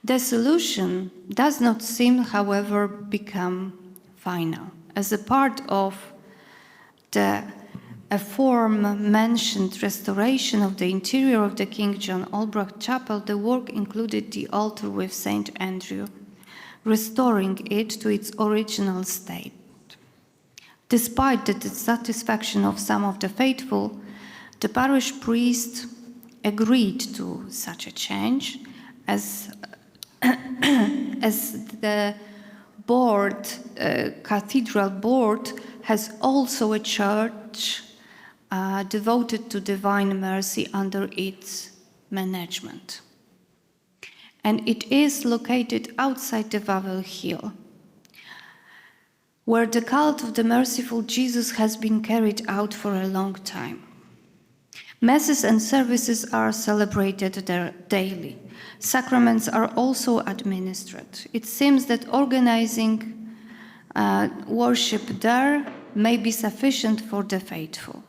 The solution does not seem, however, become final. As a part of the aforementioned restoration of the interior of the King John Albrecht Chapel, the work included the altar with St. Andrew, restoring it to its original state. Despite the dissatisfaction of some of the faithful, the parish priest agreed to such a change as the board, cathedral board, has also a church devoted to Divine Mercy under its management. And it is located outside the Wawel Hill, where the cult of the merciful Jesus has been carried out for a long time. Masses and services are celebrated there daily. Sacraments are also administered. It seems that organizing worship there may be sufficient for the faithful.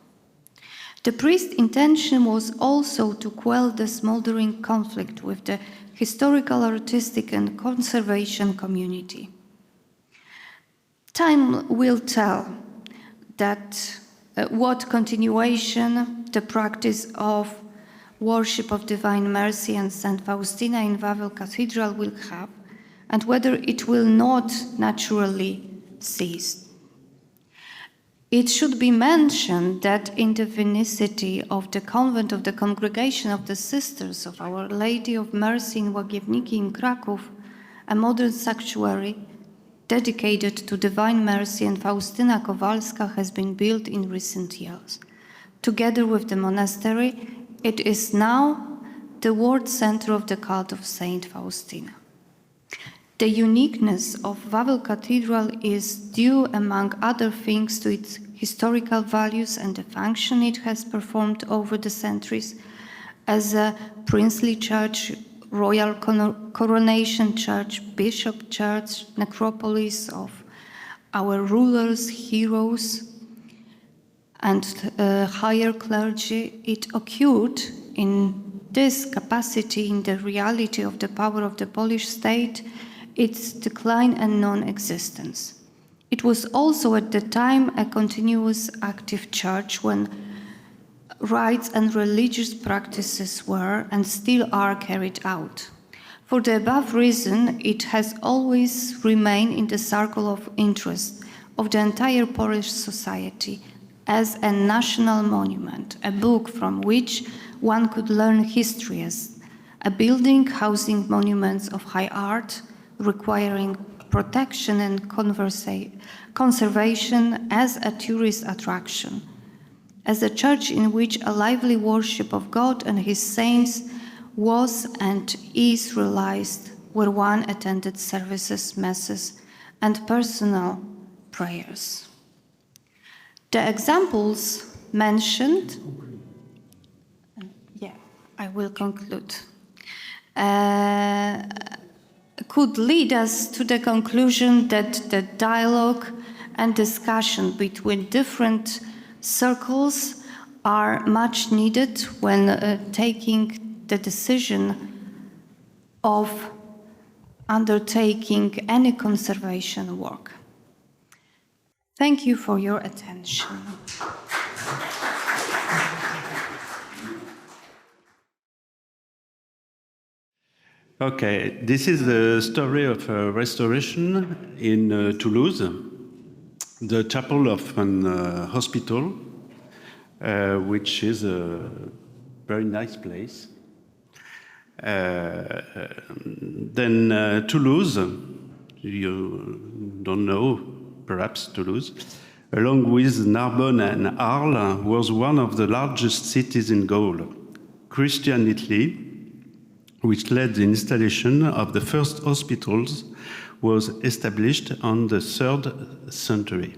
The priest's intention was also to quell the smoldering conflict with the historical, artistic, and conservation community. Time will tell that what continuation the practice of worship of Divine Mercy and Saint Faustina in Wawel Cathedral will have, and whether it will not naturally cease. It should be mentioned that in the vicinity of the convent of the Congregation of the Sisters of Our Lady of Mercy in Łagiewniki in Kraków, a modern sanctuary dedicated to Divine Mercy and Faustina Kowalska has been built in recent years. Together with the monastery, it is now the world center of the cult of Saint Faustina. The uniqueness of Wawel Cathedral is due, among other things, to its historical values and the function it has performed over the centuries as a princely church, royal coronation church, bishop church, necropolis of our rulers, heroes, and higher clergy. It occurred in this capacity, in the reality of the power of the Polish state, its decline and non-existence. It was also at the time a continuous active church when rites and religious practices were and still are carried out. For the above reason, it has always remained in the circle of interest of the entire Polish society as a national monument, a book from which one could learn history as a building housing monuments of high art, requiring protection and conservation, as a tourist attraction, as a church in which a lively worship of God and His saints was and is realized, where one attended services, masses, and personal prayers. The examples mentioned, I will conclude, could lead us to the conclusion that the dialogue and discussion between different circles are much needed when taking the decision of undertaking any conservation work. Thank you for your attention. Okay, this is the story of a restoration in Toulouse, the chapel of an hospital, which is a very nice place. Then Toulouse, you don't know, perhaps Toulouse, along with Narbonne and Arles, was one of the largest cities in Gaul. Christian Italy, which led the installation of the first hospitals, was established on the 3rd century.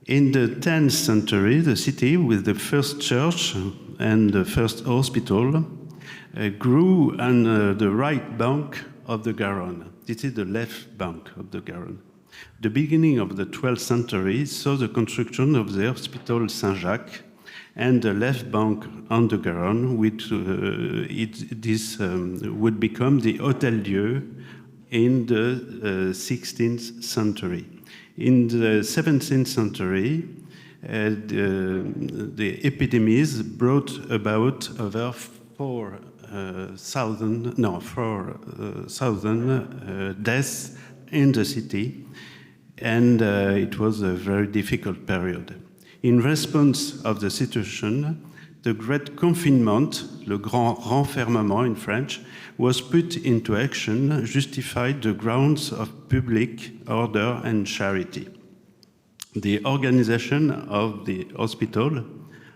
In the 10th century, the city, with the first church and the first hospital, grew on the right bank of the Garonne. This is the left bank of the Garonne. The beginning of the 12th century saw the construction of the Hospital Saint-Jacques and the left bank on the Garonne, which this would become the Hôtel Dieu in the 16th century. In the 17th century, the epidemics brought about over 4,000 deaths in the city, and it was a very difficult period. In response of the situation, the Great Confinement, le Grand Renfermement in French, was put into action, justified the grounds of public order and charity. The organization of the hospital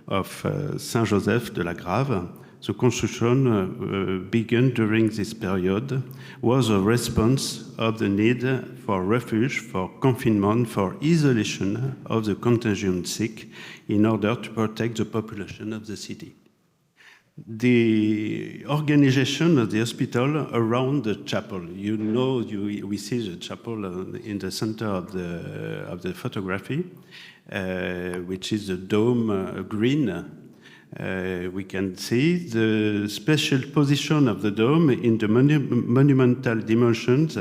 of Saint-Joseph de la Grave, the construction began during this period, was a response of the need for refuge, for confinement, for isolation of the contagion sick in order to protect the population of the city. The organization of the hospital around the chapel, you know, we see the chapel in the center of the photography, which is the dome green. We can see the special position of the dome in the monumental dimensions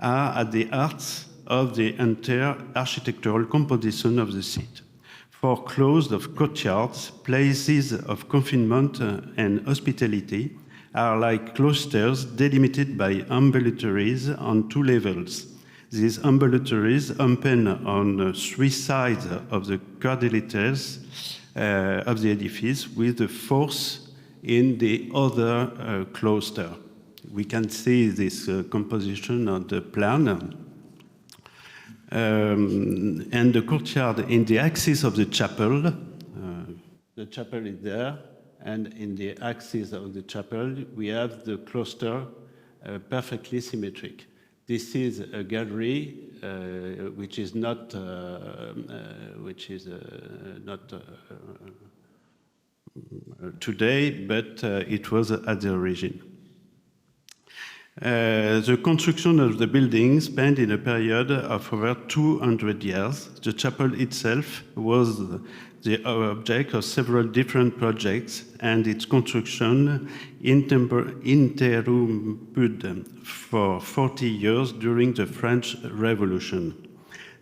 are at the heart of the entire architectural composition of the site. Foreclosed of courtyards, places of confinement and hospitality are like cloisters delimited by ambulatories on 2 levels. These ambulatories open on 3 sides of the quadrilaterals of the edifice with the fourth in the other cloister. We can see this composition on the plan. And the courtyard in the axis of the chapel is there, and in the axis of the chapel we have the cloister perfectly symmetric. This is a gallery which is not today, but it was at the origin. The construction of the building spanned in a period of over 200 years. The chapel itself was the object of several different projects, and its construction interrupted for 40 years during the French Revolution.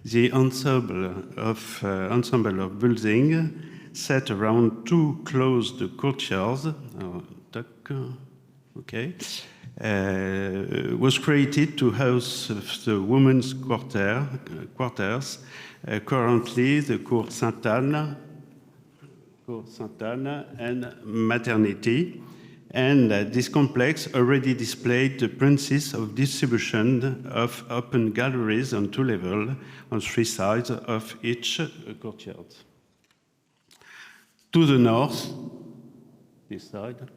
The ensemble of buildings set around 2 closed courtyards, was created to house the women's quarters, currently the Cour Sainte-Anne and maternity, and this complex already displayed the principles of distribution of open galleries on 2 levels on 3 sides of each courtyard. To the north, this side,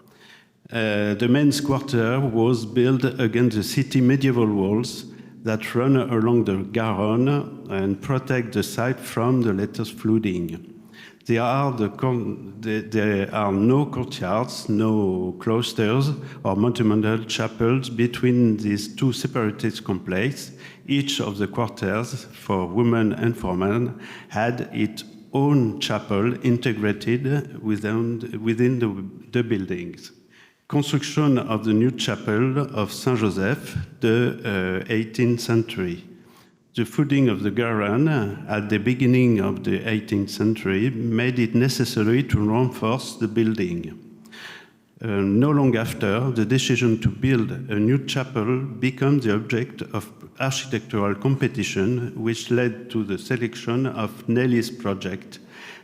the men's quarter was built against the city medieval walls that run along the Garonne and protect the site from the latest flooding. There are no courtyards, no cloisters or monumental chapels between these 2 separated complexes. Each of the quarters, for women and for men, had its own chapel integrated within the buildings. Construction of the new chapel of Saint-Joseph, the 18th century. The flooding of the Garonne at the beginning of the 18th century made it necessary to reinforce the building. No long after, the decision to build a new chapel became the object of architectural competition, which led to the selection of Nelly's project.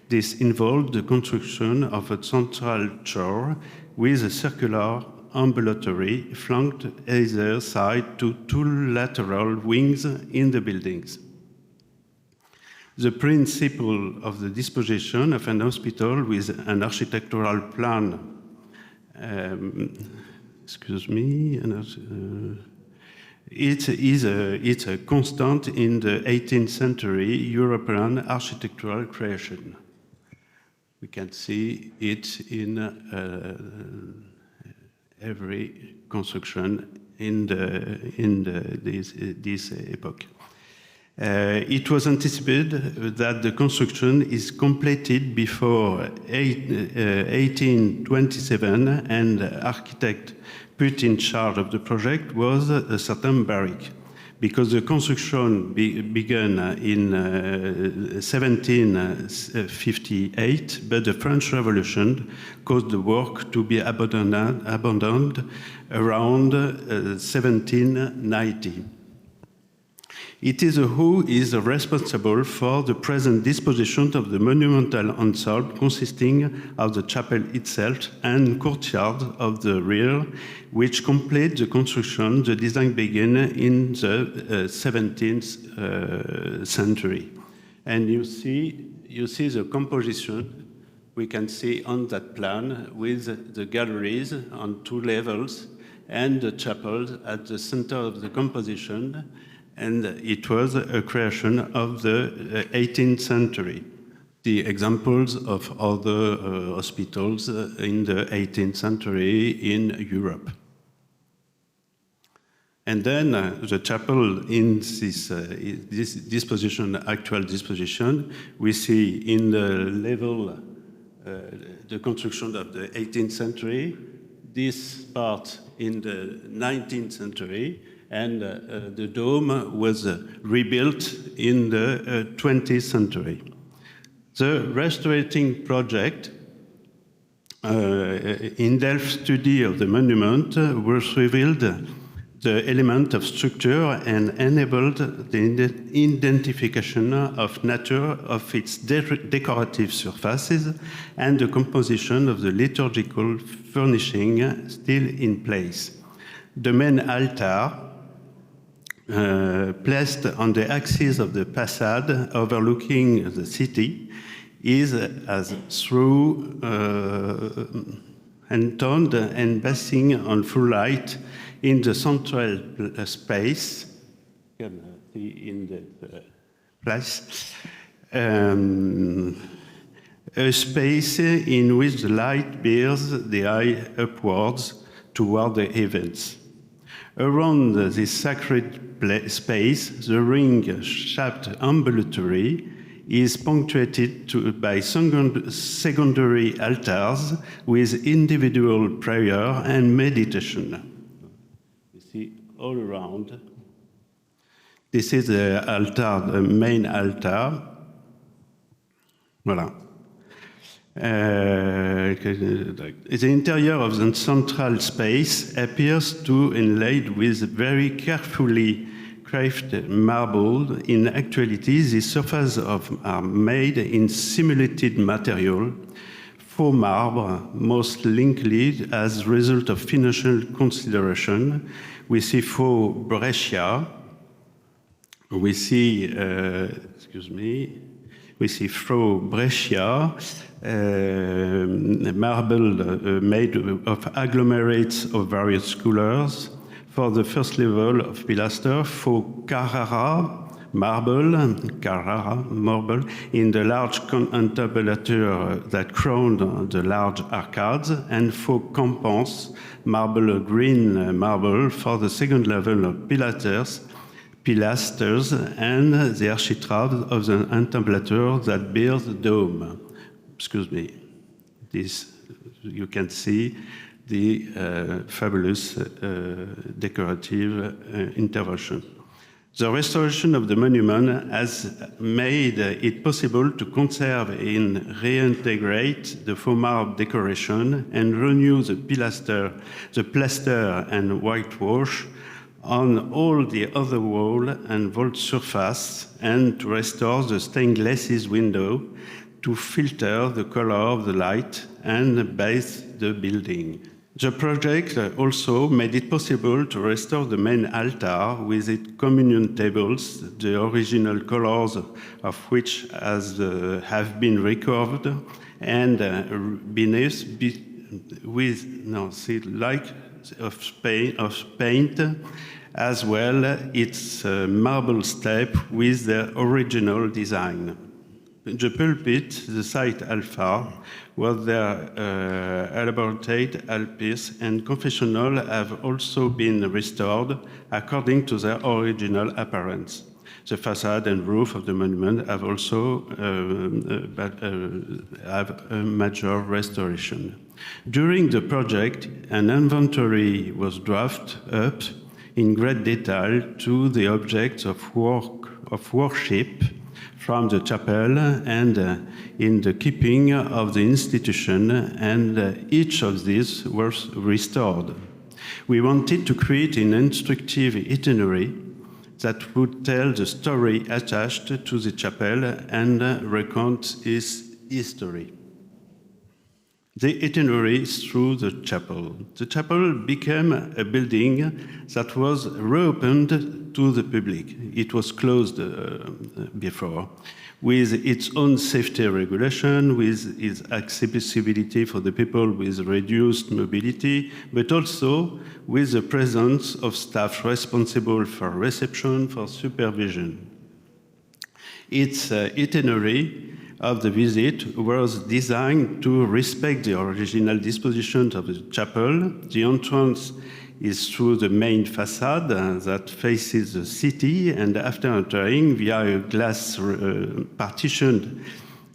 This involved the construction of a central choir with a circular ambulatory flanked either side to two lateral wings in the buildings. The principle of the disposition of an hospital with an architectural plan, it's a constant in the 18th century European architectural creation. We can see it in every construction in this epoch. It was anticipated that the construction is completed before 1827, and the architect put in charge of the project was a certain Barrick. Because the construction began in 1758, but the French Revolution caused the work to be abandoned around 1790. It is who is responsible for the present disposition of the monumental ensemble consisting of the chapel itself and courtyard of the rear, which complete the construction. The design began in the 17th century. And you see the composition we can see on that plan with the galleries on two levels and the chapel at the center of the composition. And it was a creation of the 18th century. The examples of other hospitals in the 18th century in Europe. And then the chapel in this disposition, actual disposition, we see in the level the construction of the 18th century, this part in the 19th century, and the dome was rebuilt in the 20th century. The restorating project in-depth study of the monument was revealed the element of structure and enabled the identification of nature of its decorative surfaces and the composition of the liturgical furnishing still in place. The main altar, placed on the axis of the facade overlooking the city, is as through entombed and basking on full light in the central space. You can see in the place. A space in which the light bears the eye upwards toward the heavens. Around this sacred space, the ring-shaped ambulatory is punctuated by secondary altars with individual prayer and meditation. You see all around. This is the altar, the main altar. Voilà. The interior of the central space appears to inlaid with very carefully crafted marble. In actuality, the surfaces are made in simulated material, faux marble, most likely as a result of financial consideration. We see faux breccia. We see, we see faux breccia, marble made of agglomerates of various colors. For the first level of pilaster, faux Carrara marble in the large entablature that crowned the large arcades, and faux Campans marble, green marble, for the second level of pilasters and the architrave of the entablature that bears the dome. Excuse me. This, you can see the fabulous decorative intervention. The restoration of the monument has made it possible to conserve and reintegrate the former decoration and renew the plaster and whitewash on all the other wall and vault surface, and to restore the stained glass window to filter the color of the light and bathe the building. The project also made it possible to restore the main altar with its communion tables, the original colors of which have been recovered, and beneath of paint, as well its marble step with the original design. The pulpit, the site alpha, was their elaborated alpes, and confessional have also been restored according to their original appearance. The facade and roof of the monument have also have a major restoration. During the project, an inventory was drafted up in great detail to the objects of worship from the chapel and in the keeping of the institution, and each of these was restored. We wanted to create an instructive itinerary that would tell the story attached to the chapel and recount its history. The itinerary is through the chapel. The chapel became a building that was reopened to the public. It was closed before, with its own safety regulation, with its accessibility for the people with reduced mobility, but also with the presence of staff responsible for reception, for supervision. Its itinerary of the visit was designed to respect the original dispositions of the chapel. The entrance is through the main facade that faces the city, and after entering via a glass partition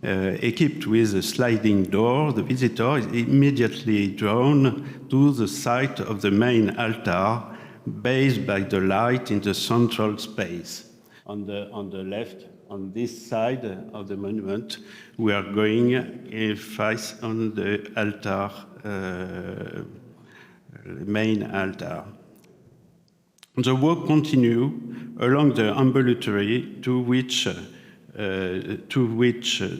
equipped with a sliding door, the visitor is immediately drawn to the site of the main altar, bathed by the light in the central space. On the left, on this side of the monument, we are going face on the altar, main altar. The walk continues along the ambulatory to which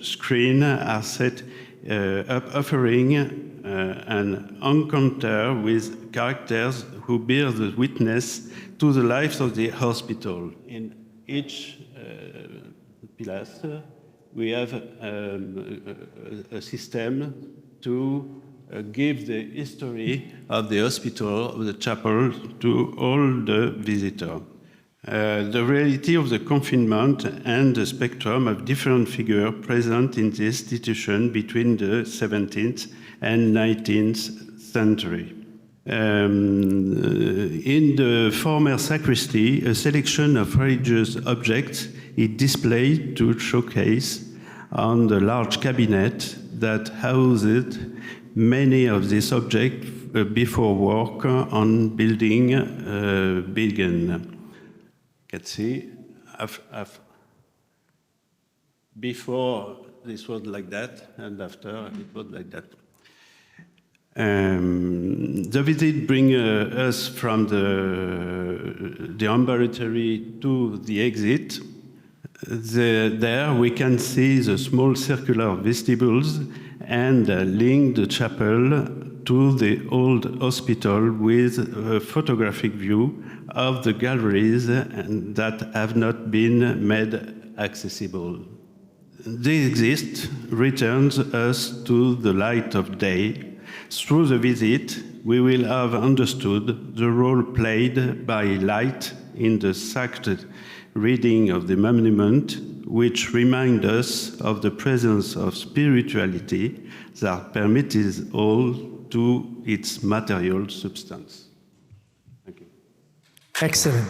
screens are set up, offering an encounter with characters who bear the witness to the lives of the hospital. In each pilaster, we have a system to give the history of the hospital, of the chapel, to all the visitors. The reality of the confinement and the spectrum of different figures present in the institution between the 17th and 19th century. In the former sacristy, a selection of religious objects is displayed to showcase on the large cabinet that housed many of these objects before work on building began. You can see, before this was like that, and after it was like that. The visit brings us from the ambulatory to the exit. There we can see the small circular vestibules and link the chapel to the old hospital with a photographic view of the galleries that have not been made accessible. The exit returns us to the light of day. Through the visit, we will have understood the role played by light in the sacred reading of the monument, which remind us of the presence of spirituality that permits all to its material substance. Thank you. Excellent.